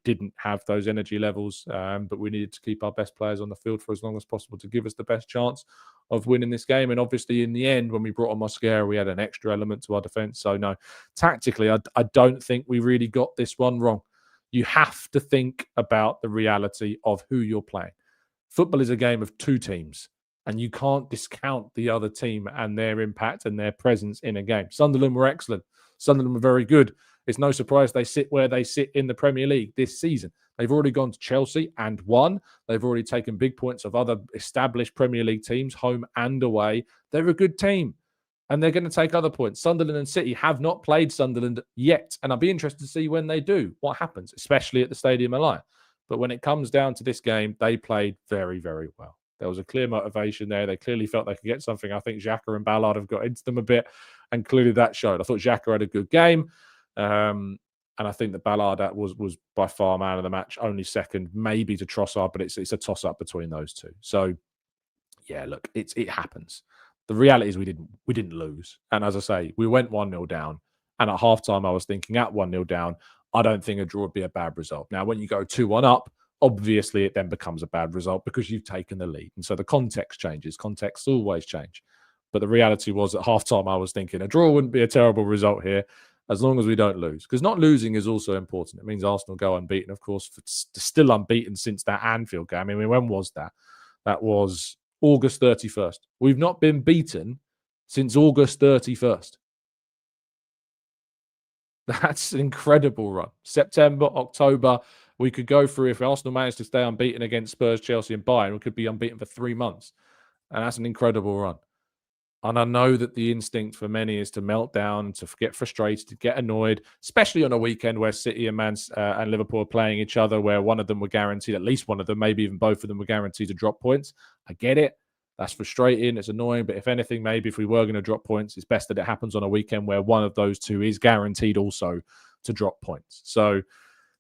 didn't have those energy levels, but we needed to keep our best players on the field for as long as possible to give us the best chance of winning this game. And obviously, in the end, when we brought on Mosquera, we had an extra element to our defence. So no, tactically, I don't think we really got this one wrong. You have to think about the reality of who you're playing. Football is a game of 2 teams, and you can't discount the other team and their impact and their presence in a game. Sunderland were excellent. Sunderland were very good. It's no surprise they sit where they sit in the Premier League this season. They've already gone to Chelsea and won. They've already taken big points of other established Premier League teams, home and away. They're a good team, and they're going to take other points. Sunderland and City have not played Sunderland yet, and I'll be interested to see when they do, what happens, especially at the Stadium of Light. But when it comes down to this game, they played very, very well. There was a clear motivation there. They clearly felt they could get something. I think Xhaka and Ballard have got into them a bit, and clearly that showed. I thought Xhaka had a good game, and I think that Ballard was by far man of the match, only second, maybe to Trossard, but it's a toss-up between those two. So, yeah, look, it happens. The reality is we didn't lose. And as I say, we went 1-0 down, and at halftime I was thinking at 1-0 down, I don't think a draw would be a bad result. Now, when you go 2-1 up, obviously it then becomes a bad result because you've taken the lead. And so the context changes. Contexts always change. But the reality was at halftime, I was thinking a draw wouldn't be a terrible result here as long as we don't lose. Because not losing is also important. It means Arsenal go unbeaten, of course, still unbeaten since that Anfield game. I mean, when was that? That was August 31st. We've not been beaten since August 31st. That's an incredible run. September, October, we could go through, if Arsenal managed to stay unbeaten against Spurs, Chelsea and Bayern, we could be unbeaten for 3 months. And that's an incredible run. And I know that the instinct for many is to melt down, to get frustrated, to get annoyed, especially on a weekend where City and and Liverpool are playing each other, where one of them were guaranteed, at least one of them, maybe even both of them were guaranteed to drop points. I get it. That's frustrating. It's annoying. But if anything, maybe if we were going to drop points, it's best that it happens on a weekend where one of those two is guaranteed also to drop points. So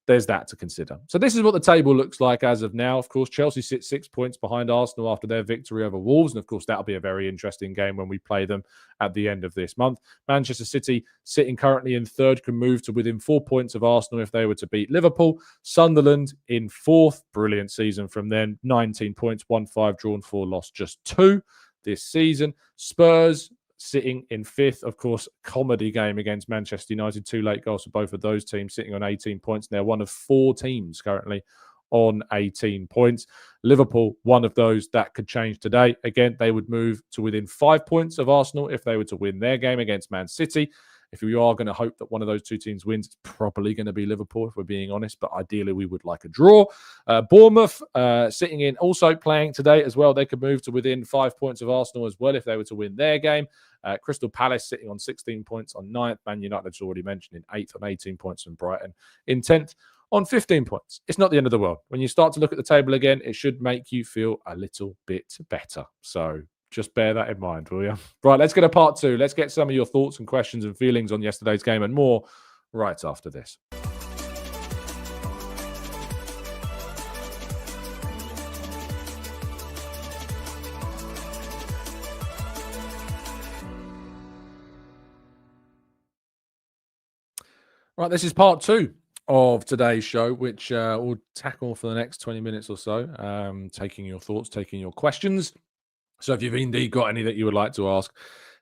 there's that to consider. So this is what the table looks like as of now. Of course, Chelsea sits 6 points behind Arsenal after their victory over Wolves. And of course, that'll be a very interesting game when we play them at the end of this month. Manchester City, sitting currently in third, can move to within 4 points of Arsenal if they were to beat Liverpool. Sunderland in fourth. Brilliant season from them. 19 points, 1-5 drawn, 4 lost, just 2 this season. Spurs sitting in fifth, of course, comedy game against Manchester United. 2 late goals for both of those teams, sitting on 18 points. They're one of 4 teams currently on 18 points. Liverpool, one of those that could change today. Again, they would move to within 5 points of Arsenal if they were to win their game against Man City. If we are going to hope that one of those 2 teams wins, it's probably going to be Liverpool, if we're being honest. But ideally, we would like a draw. Bournemouth sitting in, also playing today as well. They could move to within 5 points of Arsenal as well if they were to win their game. Crystal Palace sitting on 16 points on 9th. Man United, as already mentioned, in 8th on 18 points, and Brighton in 10th on 15 points. It's not the end of the world. When you start to look at the table again, it should make you feel a little bit better. So just bear that in mind, will you? Right, let's get to part 2. Let's get some of your thoughts and questions and feelings on yesterday's game and more right after this. Right, this is part 2 of today's show, which we'll tackle for the next 20 minutes or so, taking your thoughts, taking your questions. So if you've indeed got any that you would like to ask,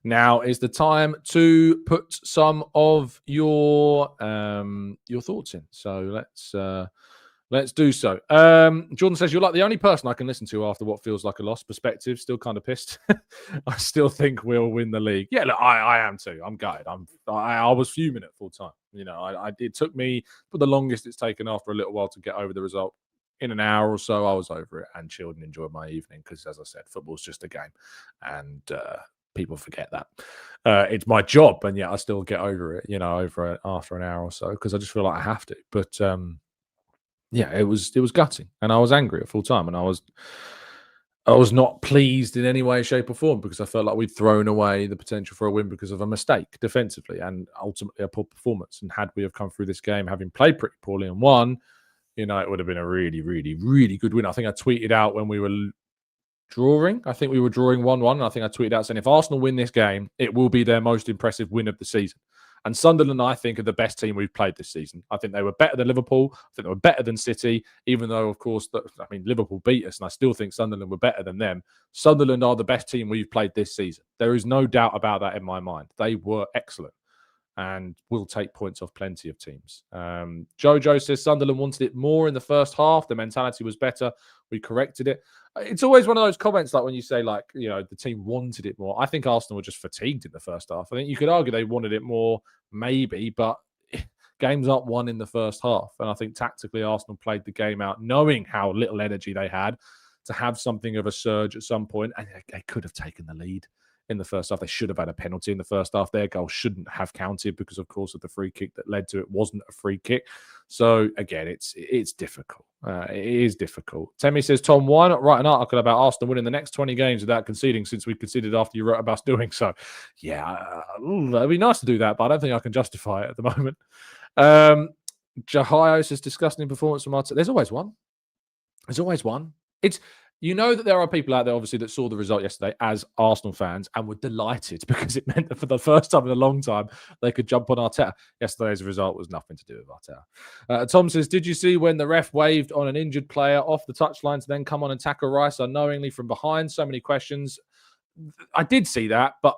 now is the time to put some of your thoughts in. So let's do so. Jordan says, you're like the only person I can listen to after what feels like a lost perspective. Still kind of pissed. I still think we'll win the league. Yeah, look, I am too. I'm gutted. I was fuming at full time. You know, it took me for the longest it's taken after a little while to get over the result. In an hour or so, I was over it and chilled and enjoyed my evening because, as I said, football's just a game, and people forget that. It's my job, and yet I still get over it, after an hour or so because I just feel like I have to. But yeah, it was gutting, and I was angry at full time, and I was not pleased in any way, shape, or form because I felt like we'd thrown away the potential for a win because of a mistake defensively and ultimately a poor performance. And had we have come through this game having played pretty poorly and won, it would have been a really, really, really good win. I think I tweeted out when we were drawing. I think we were drawing 1-1. And I think I tweeted out saying if Arsenal win this game, it will be their most impressive win of the season. And Sunderland, I think, are the best team we've played this season. I think they were better than Liverpool. I think they were better than City, even though, of course, Liverpool beat us, and I still think Sunderland were better than them. Sunderland are the best team we've played this season. There is no doubt about that in my mind. They were excellent and will take points off plenty of teams. Jojo says Sunderland wanted it more in the first half. The mentality was better. We corrected it. It's always one of those comments like when you say, the team wanted it more. I think Arsenal were just fatigued in the first half. I think you could argue they wanted it more, maybe, but games aren't won in the first half. And I think tactically Arsenal played the game out knowing how little energy they had to have something of a surge at some point. And they could have taken the lead in the first half. They should have had a penalty in the first half. Their goal shouldn't have counted because, of course, of the free kick that led to it wasn't a free kick. So, again, it's difficult. It is difficult. Temi says, Tom, why not write an article about Arsenal winning the next 20 games without conceding since we conceded after you wrote about us doing so? Yeah, it'd be nice to do that, but I don't think I can justify it at the moment. Jahio says, disgusting performance from Arteta. There's always one. There's always one. That there are people out there, obviously, that saw the result yesterday as Arsenal fans and were delighted because it meant that for the first time in a long time, they could jump on Arteta. Yesterday's result was nothing to do with Arteta. Tom says, did you see when the ref waved on an injured player off the touchline to then come on and tackle Rice unknowingly from behind? So many questions. I did see that, but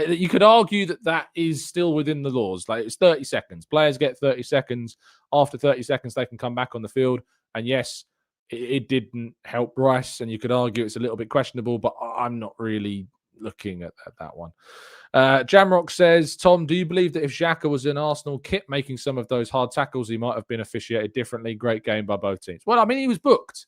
you could argue that is still within the laws. Like, it's 30 seconds. Players get 30 seconds. After 30 seconds, they can come back on the field. And yes, it didn't help Rice, and you could argue it's a little bit questionable, but I'm not really looking at that one. Jamrock says, Tom, do you believe that if Xhaka was in Arsenal kit making some of those hard tackles, he might have been officiated differently? Great game by both teams. Well, I mean, he was booked.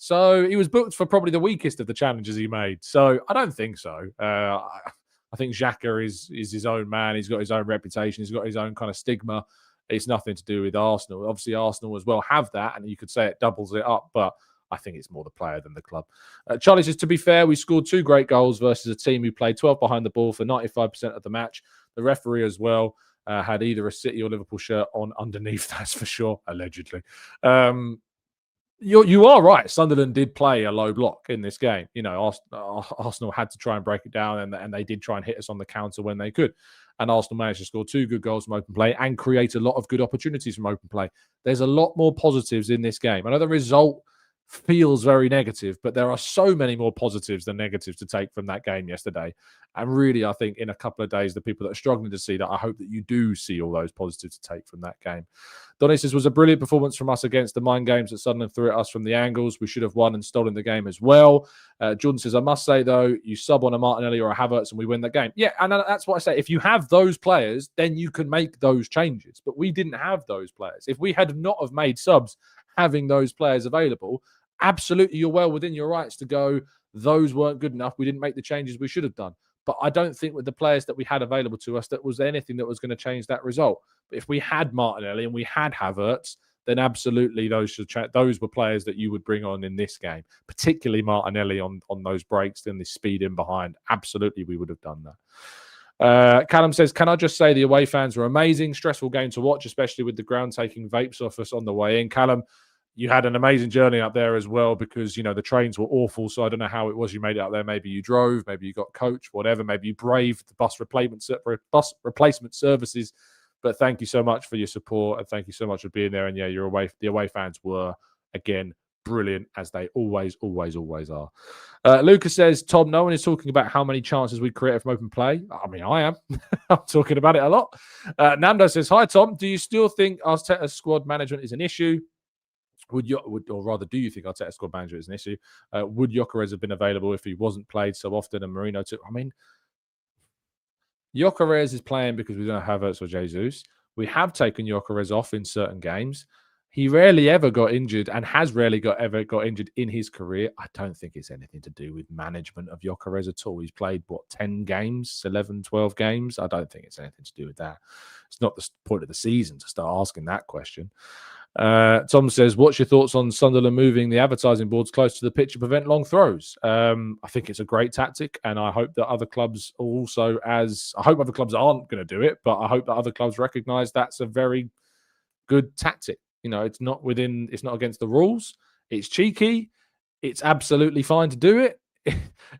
So he was booked for probably the weakest of the challenges he made. So I don't think so. I think Xhaka is his own man. He's got his own reputation. He's got his own kind of stigma. It's nothing to do with Arsenal. Obviously, Arsenal as well have that, and you could say it doubles it up, but I think it's more the player than the club. Charlie says, to be fair, we scored 2 great goals versus a team who played 12 behind the ball for 95% of the match. The referee as well had either a City or Liverpool shirt on underneath, that's for sure, allegedly. You are right. Sunderland did play a low block in this game. You know, Arsenal had to try and break it down, and they did try and hit us on the counter when they could. And Arsenal managed to score 2 good goals from open play and create a lot of good opportunities from open play. There's a lot more positives in this game. I know the result feels very negative, but there are so many more positives than negatives to take from that game yesterday. And really, I think in a couple of days, the people that are struggling to see that, I hope that you do see all those positives to take from that game. Donny says, was a brilliant performance from us against the mind games that Sunderland threw at us from the angles. We should have won and stolen the game as well. Jordan says, I must say, though, you sub on a Martinelli or a Havertz and we win that game. Yeah, and that's what I say. If you have those players, then you can make those changes. But we didn't have those players. If we had not have made subs having those players available, absolutely, you're well within your rights to go, those weren't good enough. We didn't make the changes we should have done. But I don't think with the players that we had available to us, that was anything that was going to change that result. But if we had Martinelli and we had Havertz, then absolutely those were players that you would bring on in this game, particularly Martinelli on those breaks and the speed in behind. Absolutely, we would have done that. Callum says, can I just say the away fans were amazing, stressful game to watch, especially with the ground taking vapes off us on the way in. Callum, you had an amazing journey up there as well because, you know, the trains were awful. So I don't know how it was you made it up there. Maybe you drove, maybe you got coach, whatever. Maybe you braved the bus replacement services. But thank you so much for your support and thank you so much for being there. And yeah, the away fans were, again, brilliant, as they always are. Lucas says, Tom, no one is talking about how many chances we created from open play. I mean, I am. I'm talking about it a lot. Nando says, hi, Tom. Do you still think Arteta's squad management is an issue? Do you think Arteta's squad management is an issue? Would Gyökeres have been available if he wasn't played so often and Marino took? I mean, Gyökeres is playing because we don't have Havertz or Jesus. We have taken Gyökeres off in certain games. He rarely ever got injured and has rarely ever got injured in his career. I don't think it's anything to do with management of Gyökeres at all. He's played, 10 games, 11, 12 games? I don't think it's anything to do with that. It's not the point of the season to start asking that question. Tom says, what's your thoughts on Sunderland moving the advertising boards close to the pitch to prevent long throws? I think it's a great tactic, and I hope that other clubs also, I hope other clubs aren't going to do it, but I hope that other clubs recognise that's a very good tactic. You know, it's not against the rules. It's cheeky. It's absolutely fine to do it.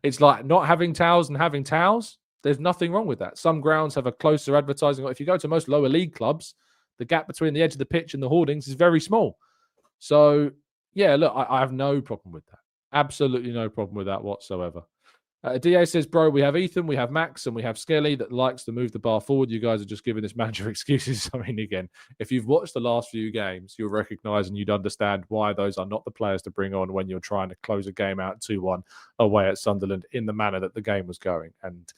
It's like not having towels and having towels. There's nothing wrong with that. Some grounds have a closer advertising. If you go to most lower league clubs, the gap between the edge of the pitch and the hoardings is very small. So, yeah, look, I have no problem with that. Absolutely no problem with that whatsoever. DA says, bro, we have Ethan, we have Max, and we have Skelly that likes to move the bar forward. You guys are just giving this manager excuses. I mean, again, if you've watched the last few games, you'll recognise and you'd understand why those are not the players to bring on when you're trying to close a game out 2-1 away at Sunderland in the manner that the game was going. And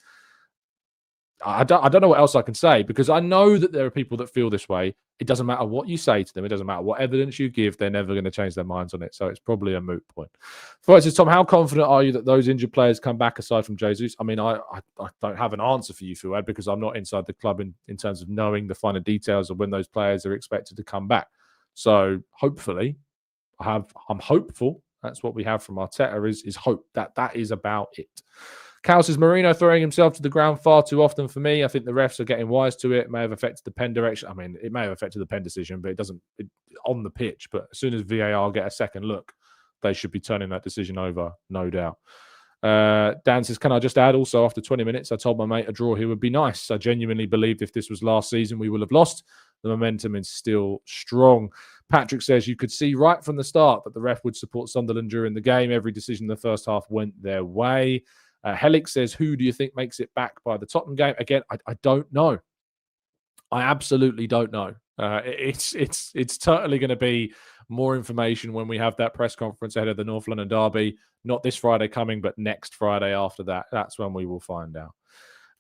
I don't know what else I can say, because I know that there are people that feel this way. It doesn't matter what you say to them. It doesn't matter what evidence you give. They're never going to change their minds on it. So it's probably a moot point. Right, says, Tom, how confident are you that those injured players come back aside from Jesus? I mean, I don't have an answer for you, Fuad, because I'm not inside the club in terms of knowing the finer details of when those players are expected to come back. So hopefully, I'm hopeful. That's what we have from Arteta is hope. That is about it. Cal says, Marino throwing himself to the ground far too often for me. I think the refs are getting wise to it. It may have affected the pen direction. I mean, it may have affected the pen decision, but it doesn't on the pitch. But as soon as VAR get a second look, they should be turning that decision over, no doubt. Dan says, can I just add also, after 20 minutes, I told my mate a draw here would be nice. I genuinely believed if this was last season, we would have lost. The momentum is still strong. Patrick says, you could see right from the start that the ref would support Sunderland during the game. Every decision in the first half went their way. Helix says, who do you think makes it back by the Tottenham game? Again, I don't know. I absolutely don't know. It's totally going to be more information when we have that press conference ahead of the North London derby. Not this Friday coming, but next Friday after that. That's when we will find out.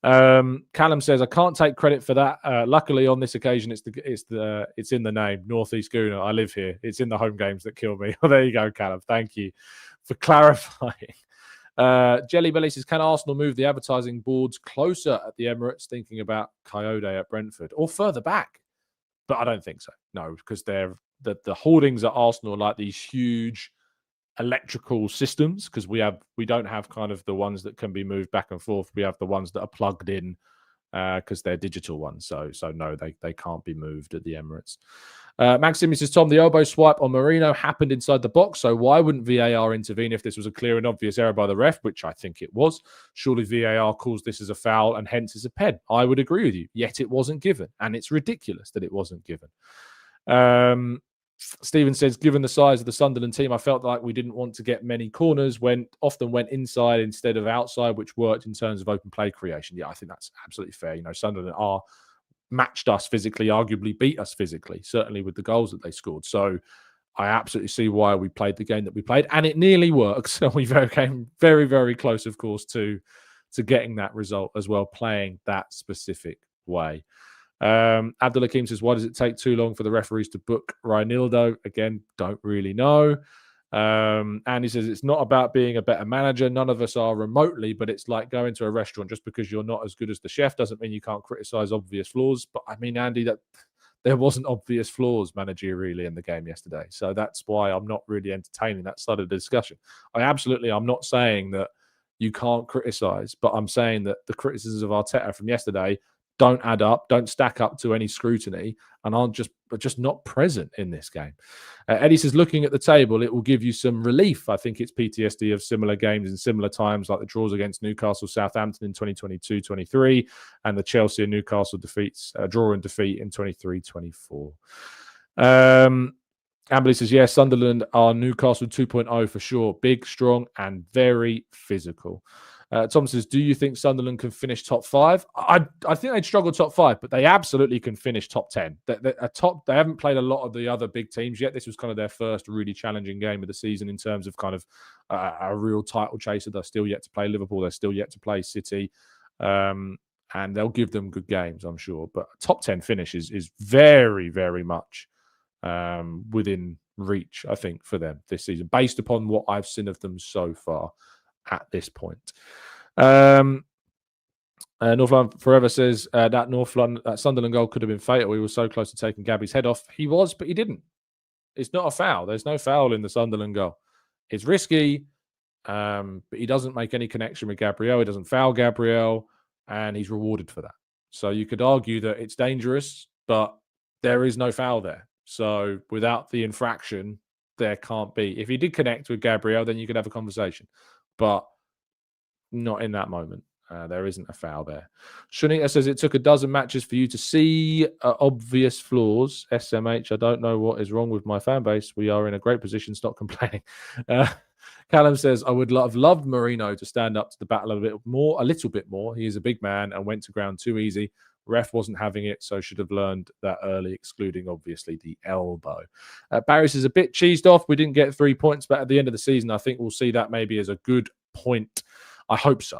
Callum says, I can't take credit for that. Luckily, on this occasion, it's in the name, Northeast Gooner. I live here. It's in the home games that kill me. Well, there you go, Callum. Thank you for clarifying. Jelly Belly says, can Arsenal move the advertising boards closer at the Emirates, thinking about Coyote at Brentford, or further back? But I don't think so. No, because the hoardings at Arsenal are like these huge electrical systems, because we don't have kind of the ones that can be moved back and forth. We have the ones that are plugged in because they're digital ones. So no, they can't be moved at the Emirates. Maxime says, Tom, the elbow swipe on Marino happened inside the box, so why wouldn't VAR intervene if this was a clear and obvious error by the ref, which I think it was? Surely VAR calls this as a foul and hence it's a pen. I would agree with you, yet it wasn't given, and it's ridiculous that it wasn't given. Stephen says, given the size of the Sunderland team, I felt like we didn't want to get many corners, often went inside instead of outside, which worked in terms of open play creation. Yeah, I think that's absolutely fair. Sunderland matched us physically, arguably beat us physically, certainly with the goals that they scored. So I absolutely see why we played the game that we played, and it nearly works. And we came very, very close, of course, to getting that result as well, playing that specific way. Abdul Hakim says, why does it take too long for the referees to book Reinildo? Again, don't really know. And he says, it's not about being a better manager. None of us are remotely, but it's like going to a restaurant. Just because you're not as good as the chef doesn't mean you can't criticize obvious flaws. But I mean, Andy, that there wasn't obvious flaws managerially in the game yesterday. So that's why I'm not really entertaining that side of the discussion. I'm not saying that you can't criticize, but I'm saying that the criticisms of Arteta from yesterday don't add up, don't stack up to any scrutiny, and are just not present in this game. Eddie says, looking at the table, it will give you some relief. I think it's PTSD of similar games in similar times, like the draws against Newcastle, Southampton in 2022-23, and the Chelsea and Newcastle draw and defeat in 23-24. Amberley says, yes, Sunderland are Newcastle 2.0 for sure. Big, strong, and very physical. Tom says, do you think Sunderland can finish top 5? I think they'd struggle top 5, but they absolutely can finish top 10. They haven't played a lot of the other big teams yet. This was kind of their first really challenging game of the season in terms of kind of a real title chaser. They're still yet to play Liverpool. They're still yet to play City. And they'll give them good games, I'm sure. But top 10 finish is very, very much within reach, I think, for them this season, based upon what I've seen of them so far at this point. North London Forever says that Sunderland goal could have been fatal. We were so close to taking Gabby's head off. He was, but he didn't. It's not a foul. There's no foul in the Sunderland goal. It's risky, but he doesn't make any connection with Gabriel. He doesn't foul Gabriel, and he's rewarded for that. So you could argue that it's dangerous, but there is no foul there. So without the infraction, there can't be. If he did connect with Gabriel, then you could have a conversation. But not in that moment. There isn't a foul there. Shanita says, it took a dozen matches for you to see obvious flaws. SMH, I don't know what is wrong with my fan base. We are in a great position. Stop complaining. Callum says, I would have loved Marino to stand up to the battle a little bit more. He is a big man and went to ground too easy. Ref wasn't having it, so should have learned that early, excluding, obviously, the elbow. Barry says, a bit cheesed off. We didn't get 3 points, but at the end of the season, I think we'll see that maybe as a good point. I hope so.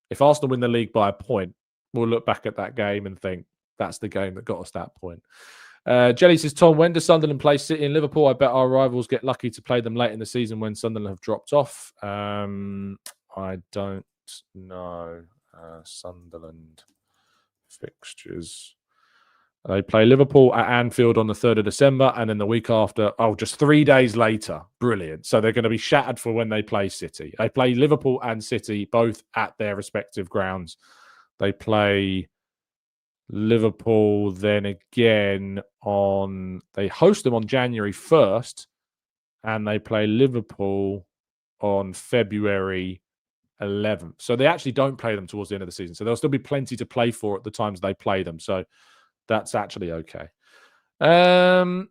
If Arsenal win the league by a point, we'll look back at that game and think that's the game that got us that point. Jelly says, Tom, when does Sunderland play City and Liverpool? I bet our rivals get lucky to play them late in the season when Sunderland have dropped off. I don't know. Sunderland fixtures. They play Liverpool at Anfield on the 3rd of December, and then the week after, just 3 days later. Brilliant. So they're going to be shattered for when they play City. They play Liverpool and City both at their respective grounds. They play Liverpool then again they host them on January 1st, and they play Liverpool on February 11th. So they actually don't play them towards the end of the season. So there'll still be plenty to play for at the times they play them. So that's actually okay. And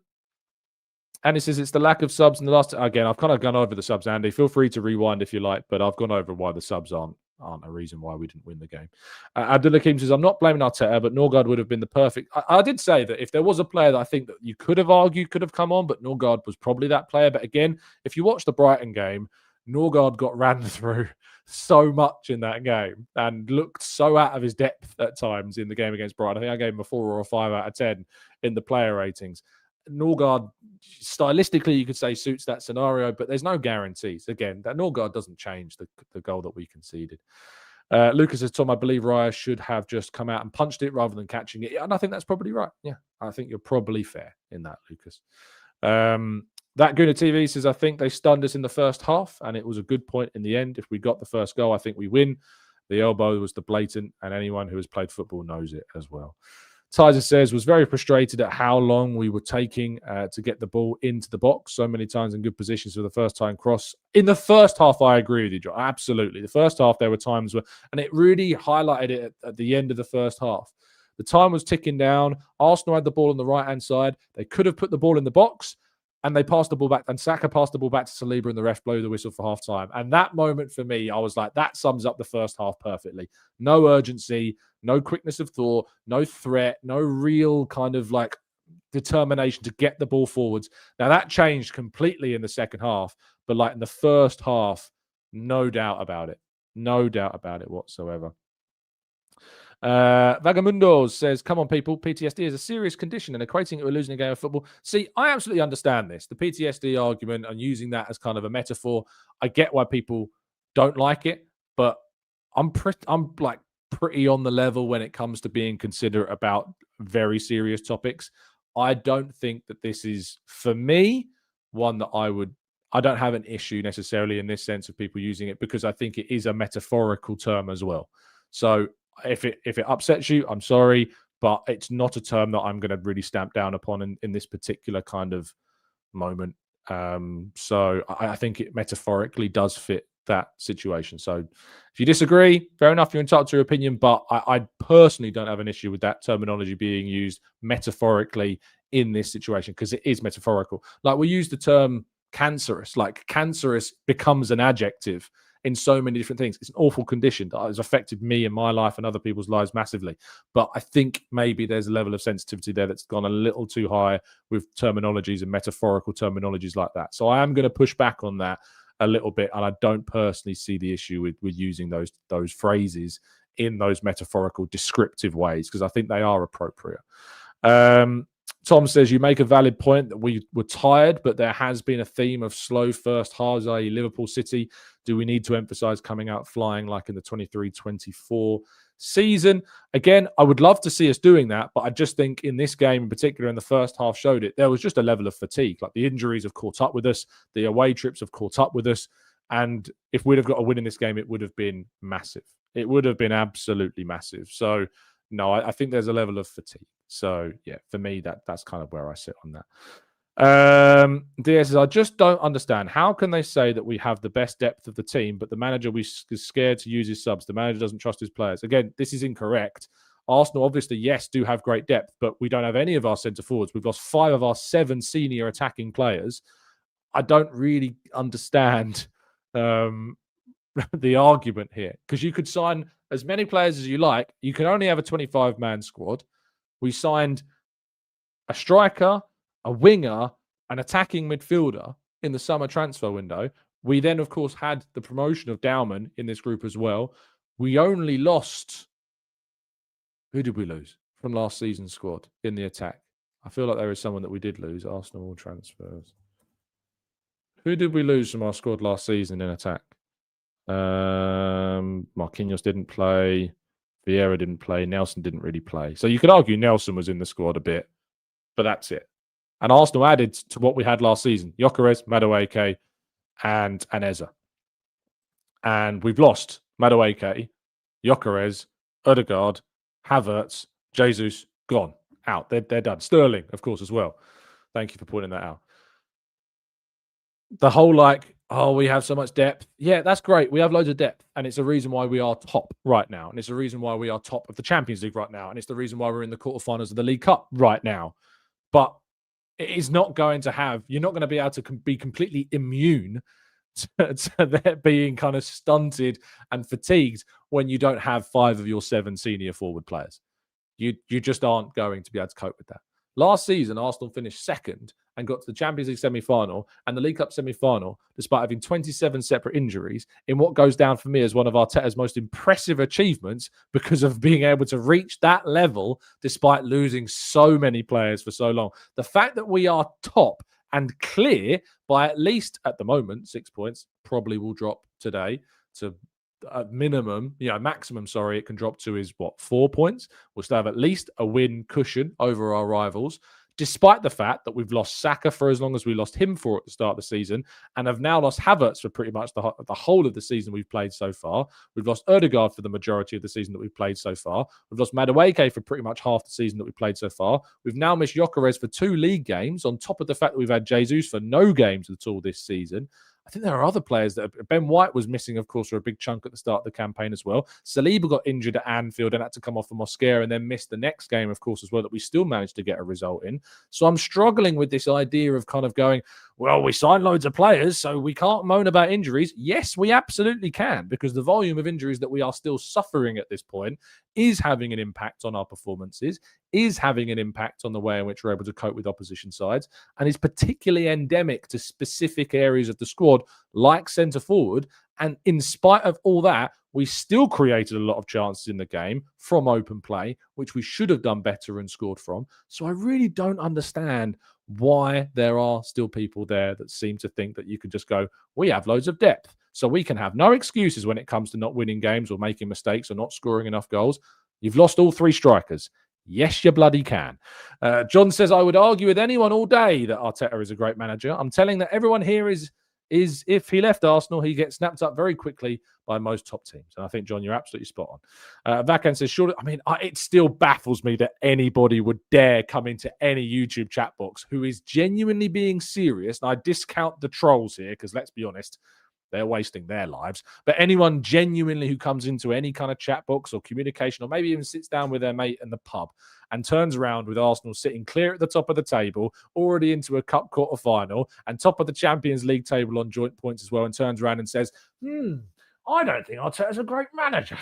it says it's the lack of subs in the last... Again, I've kind of gone over the subs, Andy. Feel free to rewind if you like, but I've gone over why the subs aren't a reason why we didn't win the game. Abdul Hakim says, I'm not blaming Arteta, but Norgard would have been the perfect... I did say that if there was a player that I think that you could have argued could have come on, but Norgard was probably that player. But again, if you watch the Brighton game, Norgard got ran through so much in that game and looked so out of his depth at times in the game against Brighton. I think I gave him a 4 or a 5 out of 10 in the player ratings. Norgard, stylistically, you could say suits that scenario, but there's no guarantees. Again, that Norgard doesn't change the goal that we conceded. Lucas says, Tom, I believe Raya should have just come out and punched it rather than catching it. And I think that's probably right. Yeah, I think you're probably fair in that, Lucas. That Gooner TV says, I think they stunned us in the first half, and it was a good point in the end. If we got the first goal, I think we win. The elbow was the blatant, and anyone who has played football knows it as well. Tizer says, was very frustrated at how long we were taking to get the ball into the box. So many times in good positions for the first time cross. In the first half, I agree with you, John. Absolutely. The first half, there were times where, and it really highlighted it at the end of the first half. The time was ticking down. Arsenal had the ball on the right-hand side. They could have put the ball in the box, and they passed the ball back, and Saka passed the ball back to Saliba, and the ref blew the whistle for half-time. And that moment for me, I was like, that sums up the first half perfectly. No urgency, no quickness of thought, no threat, no real kind of like determination to get the ball forwards. Now, that changed completely in the second half, but like in the first half, no doubt about it. No doubt about it whatsoever. Vagamundos says, come on, people. PTSD is a serious condition, and equating it with losing a game of football. See, I absolutely understand this. The PTSD argument and using that as kind of a metaphor. I get why people don't like it, but I'm pretty on the level when it comes to being considerate about very serious topics. I don't think that this is, for me, one that I don't have an issue necessarily in this sense of people using it, because I think it is a metaphorical term as well. So if it upsets you, I'm sorry, but it's not a term that I'm going to really stamp down upon in this particular kind of moment. So I think it metaphorically does fit that situation. So if you disagree, fair enough, you're entitled to your opinion, but I personally don't have an issue with that terminology being used metaphorically in this situation, because it is metaphorical. Like, we use the term cancerous, like cancerous becomes an adjective in so many different things. It's an awful condition that has affected me and my life and other people's lives massively. But I think maybe there's a level of sensitivity there that's gone a little too high with terminologies and metaphorical terminologies like that. So I am going to push back on that a little bit, and I don't personally see the issue with using those phrases in those metaphorical descriptive ways, because I think they are appropriate. Tom says, you make a valid point that we were tired, but there has been a theme of slow first halves, i.e. Liverpool City. Do we need to emphasise coming out flying like in the 23-24 season? Again, I would love to see us doing that, but I just think in this game in particular, in the first half showed it, there was just a level of fatigue. Like, the injuries have caught up with us. The away trips have caught up with us. And if we'd have got a win in this game, it would have been massive. It would have been absolutely massive. So, no, I think there's a level of fatigue. So, yeah, for me, that's kind of where I sit on that. DS says, I just don't understand. How can they say that we have the best depth of the team, but the manager is scared to use his subs? The manager doesn't trust his players. Again, this is incorrect. Arsenal, obviously, yes, do have great depth, but we don't have any of our centre forwards. We've lost 5 of our 7 senior attacking players. I don't really understand the argument here, because you could sign as many players as you like. You can only have a 25-man squad. We signed a striker, a winger, an attacking midfielder in the summer transfer window. We then, of course, had the promotion of Dowman in this group as well. We only lost... Who did we lose from last season's squad in the attack? I feel like there is someone that we did lose. Arsenal transfers. Who did we lose from our squad last season in attack? Marquinhos didn't play. Vieira didn't play. Nelson didn't really play. So you could argue Nelson was in the squad a bit, but that's it. And Arsenal added to what we had last season: Gyökeres, Madueke, and Eza. And we've lost Madueke, Gyökeres, Odegaard, Havertz, Jesus, gone, out. They're done. Sterling, of course, as well. Thank you for pointing that out. The whole we have so much depth. Yeah, that's great. We have loads of depth, and it's a reason why we are top right now, and it's a reason why we are top of the Champions League right now, and it's the reason why we're in the quarterfinals of the League Cup right now. But it is not going to have... You're not going to be able to be completely immune to there being kind of stunted and fatigued when you don't have 5 of your 7 senior forward players. You just aren't going to be able to cope with that. Last season, Arsenal finished second, and got to the Champions League semi-final and the League Cup semi-final, despite having 27 separate injuries, in what goes down for me as one of Arteta's most impressive achievements because of being able to reach that level despite losing so many players for so long. The fact that we are top and clear by at least, at the moment, 6 points, probably will drop today to a maximum, sorry, it can drop to is 4 points. We'll still have at least a win cushion over our rivals, despite the fact that we've lost Saka for as long as we lost him for at the start of the season, and have now lost Havertz for pretty much the whole of the season we've played so far. We've lost Ødegaard for the majority of the season that we've played so far. We've lost Madueke for pretty much half the season that we've played so far. We've now missed Gyökeres for 2 league games, on top of the fact that we've had Jesus for no games at all this season. I think there are other players that Ben White was missing, of course, for a big chunk at the start of the campaign as well. Saliba got injured at Anfield and had to come off for Mosquera and then missed the next game, of course, as well, that we still managed to get a result in. So I'm struggling with this idea of kind of going, well, we signed loads of players, so we can't moan about injuries. Yes, we absolutely can, because the volume of injuries that we are still suffering at this point is having an impact on our performances, is having an impact on the way in which we're able to cope with opposition sides, and is particularly endemic to specific areas of the squad, like centre forward. And in spite of all that, we still created a lot of chances in the game from open play, which we should have done better and scored from. So I really don't understand why there are still people there that seem to think that you can just go, we have loads of depth, so we can have no excuses when it comes to not winning games or making mistakes or not scoring enough goals. You've lost all 3 strikers. Yes, you bloody can. John says, I would argue with anyone all day that Arteta is a great manager. I'm telling that everyone here is if he left Arsenal, he gets snapped up very quickly by most top teams. And I think, John, you're absolutely spot on. Vacan says, surely, it still baffles me that anybody would dare come into any YouTube chat box who is genuinely being serious. And I discount the trolls here because, let's be honest, they're wasting their lives. But anyone genuinely who comes into any kind of chat box or communication, or maybe even sits down with their mate in the pub and turns around with Arsenal sitting clear at the top of the table, already into a cup quarter final and top of the Champions League table on joint points as well, and turns around and says, I don't think Arteta's a great manager.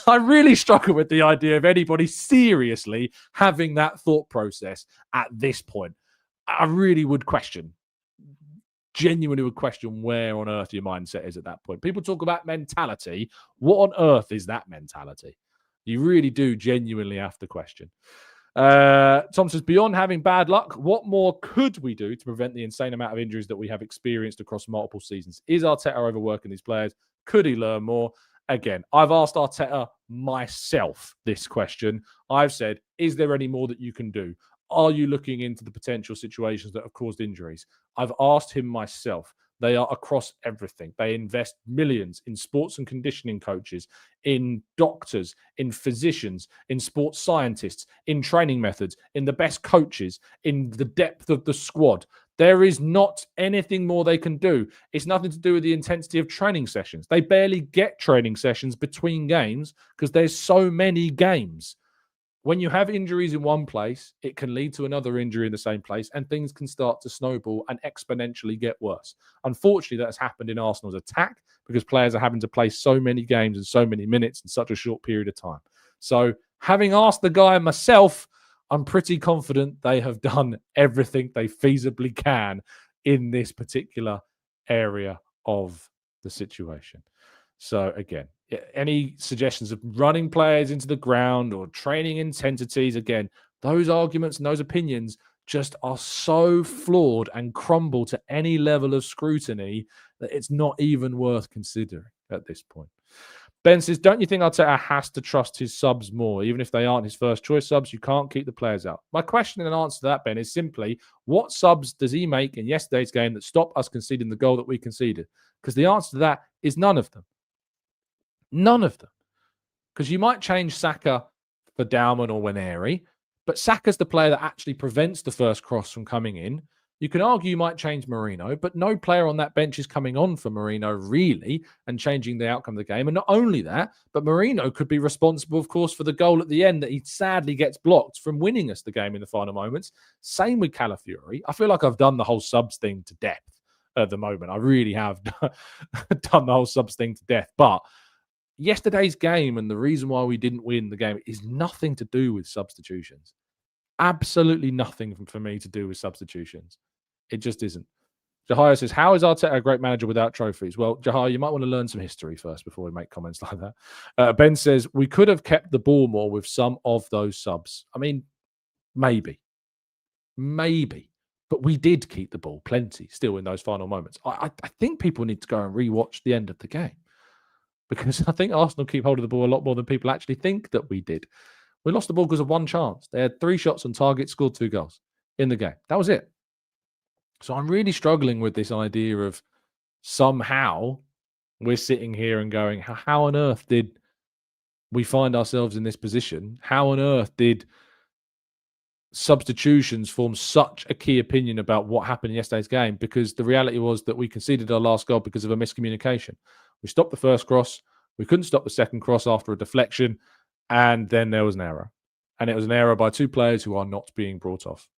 I really struggle with the idea of anybody seriously having that thought process at this point. I really would genuinely would question where on earth your mindset is at that point. People talk about mentality. What on earth is that mentality? You really do genuinely have to question. Tom says, beyond having bad luck, what more could we do to prevent the insane amount of injuries that we have experienced across multiple seasons? Is Arteta overworking these players? Could he learn more? Again, I've asked Arteta myself this question. I've said, is there any more that you can do? Are you looking into the potential situations that have caused injuries? I've asked him myself. They are across everything. They invest millions in sports and conditioning coaches, in doctors, in physicians, in sports scientists, in training methods, in the best coaches, in the depth of the squad. There is not anything more they can do. It's nothing to do with the intensity of training sessions. They barely get training sessions between games because there's so many games. When you have injuries in one place, it can lead to another injury in the same place, and things can start to snowball and exponentially get worse. Unfortunately, that has happened in Arsenal's attack because players are having to play so many games and so many minutes in such a short period of time. So, having asked the guy myself, I'm pretty confident they have done everything they feasibly can in this particular area of the situation. So, again, any suggestions of running players into the ground or training intensities, again, those arguments and those opinions just are so flawed and crumble to any level of scrutiny that it's not even worth considering at this point. Ben says, don't you think Arteta has to trust his subs more? Even if they aren't his first choice subs, you can't keep the players out. My question and answer to that, Ben, is simply, what subs does he make in yesterday's game that stopped us conceding the goal that we conceded? Because the answer to that is none of them. None of them. Because you might change Saka for Dauman or Waneri, but Saka's the player that actually prevents the first cross from coming in. You can argue you might change Marino, but no player on that bench is coming on for Marino, really, and changing the outcome of the game. And not only that, but Marino could be responsible, of course, for the goal at the end that he sadly gets blocked from winning us the game in the final moments. Same with Calafiori. I feel like I've done the whole subs thing to death at the moment. I really have done the whole subs thing to death. But yesterday's game and the reason why we didn't win the game is nothing to do with substitutions. Absolutely nothing for me to do with substitutions. It just isn't. Jahaya says, how is Arteta a great manager without trophies? Well, Jahaya, you might want to learn some history first before we make comments like that. Ben says, we could have kept the ball more with some of those subs. I mean, maybe. But we did keep the ball plenty still in those final moments. I think people need to go and rewatch the end of the game because I think Arsenal keep hold of the ball a lot more than people actually think that we did. We lost the ball because of one chance. They had 3 shots on target, scored 2 goals in the game. That was it. So I'm really struggling with this idea of somehow we're sitting here and going, how on earth did we find ourselves in this position? How on earth did substitutions form such a key opinion about what happened in yesterday's game? Because the reality was that we conceded our last goal because of a miscommunication. We stopped the first cross. We couldn't stop the second cross after a deflection. And then there was an error. And it was an error by 2 players who are not being brought off.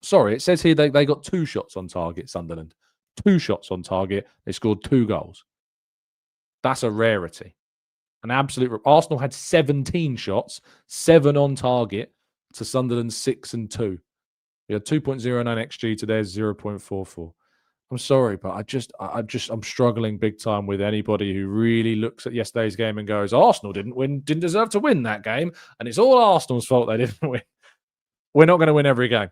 Sorry, it says here they got 2 shots on target, Sunderland. 2 shots on target. They scored 2 goals. That's a rarity. An absolute... Arsenal had 17 shots, 7 on target to Sunderland's 6 and 2. We had 2.09 XG to theirs 0.44. I'm sorry, but I'm struggling big time with anybody who really looks at yesterday's game and goes, Arsenal didn't deserve to win that game, and it's all Arsenal's fault they didn't win. We're not going to win every game.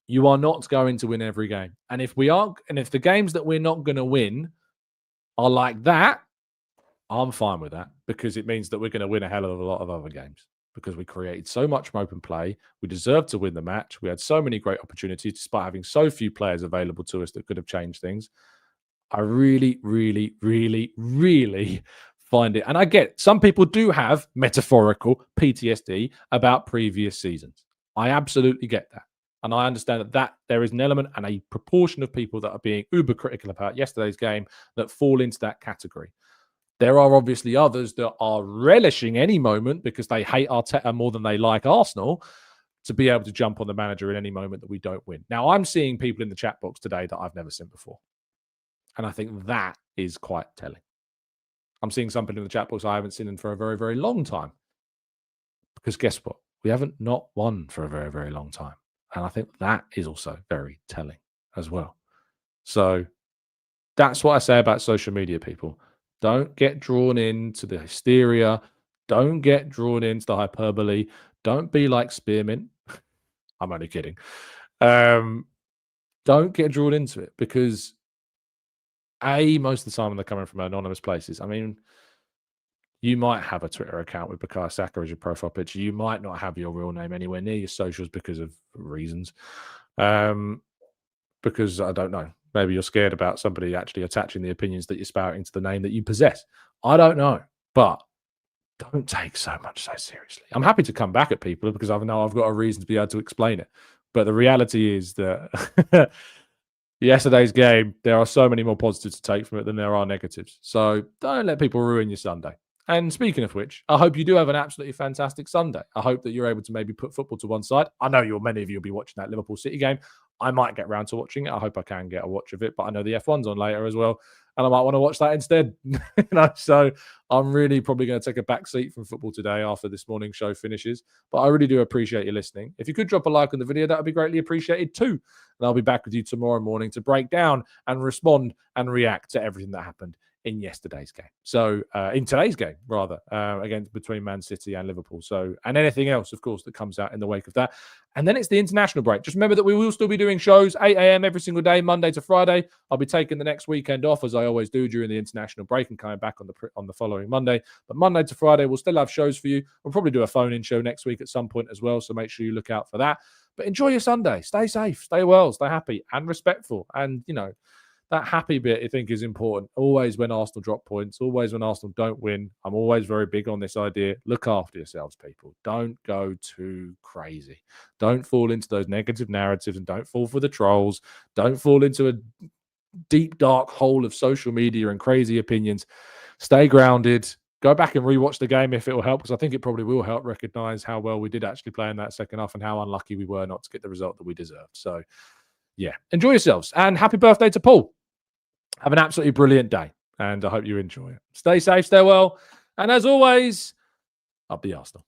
You are not going to win every game. And if the games that we're not going to win are like that, I'm fine with that because it means that we're going to win a hell of a lot of other games because we created so much open play. We deserved to win the match. We had so many great opportunities despite having so few players available to us that could have changed things. I really, really, really, really find it. And I get some people do have metaphorical PTSD about previous seasons. I absolutely get that. And I understand that there is an element and a proportion of people that are being uber critical about yesterday's game that fall into that category. There are obviously others that are relishing any moment because they hate Arteta more than they like Arsenal to be able to jump on the manager in any moment that we don't win. Now, I'm seeing people in the chat box today that I've never seen before. And I think that is quite telling. I'm seeing some people in the chat box I haven't seen in for a very, very long time. Because guess what? We haven't not won for a very, very long time. And I think that is also very telling as well. So that's what I say about social media, people. Don't get drawn into the hysteria. Don't get drawn into the hyperbole. Don't be like Spearmint. I'm only kidding. Don't get drawn into it because, most of the time they're coming from anonymous places. I mean, you might have a Twitter account with Bukayo Saka as your profile picture. You might not have your real name anywhere near your socials because of reasons. Because I don't know. Maybe you're scared about somebody actually attaching the opinions that you're spouting to the name that you possess. I don't know. But don't take so much so seriously. I'm happy to come back at people because I know I've got a reason to be able to explain it. But the reality is that yesterday's game, there are so many more positives to take from it than there are negatives. So don't let people ruin your Sunday. And speaking of which, I hope you do have an absolutely fantastic Sunday. I hope that you're able to maybe put football to one side. I know many of you will be watching that Liverpool City game. I might get around to watching it. I hope I can get a watch of it, but I know the F1's on later as well, and I might want to watch that instead. So I'm really probably going to take a back seat from football today after this morning's show finishes. But I really do appreciate you listening. If you could drop a like on the video, that would be greatly appreciated too. And I'll be back with you tomorrow morning to break down and respond and react to everything that happened in yesterday's game. So in today's game, rather, between Man City and Liverpool. So, and anything else, of course, that comes out in the wake of that. And then it's the international break. Just remember that we will still be doing shows 8 a.m. every single day, Monday to Friday. I'll be taking the next weekend off, as I always do during the international break, and coming back on the following Monday. But Monday to Friday, we'll still have shows for you. We'll probably do a phone-in show next week at some point as well. So make sure you look out for that. But enjoy your Sunday. Stay safe, stay well, stay happy and respectful. And, that happy bit, I think, is important. Always when Arsenal drop points, always when Arsenal don't win, I'm always very big on this idea. Look after yourselves, people. Don't go too crazy. Don't fall into those negative narratives and don't fall for the trolls. Don't fall into a deep, dark hole of social media and crazy opinions. Stay grounded. Go back and rewatch the game if it will help, because I think it probably will help recognize how well we did actually play in that second half and how unlucky we were not to get the result that we deserved. So, yeah, enjoy yourselves and happy birthday to Paul. Have an absolutely brilliant day and I hope you enjoy it. Stay safe, stay well. And as always, up the Arsenal.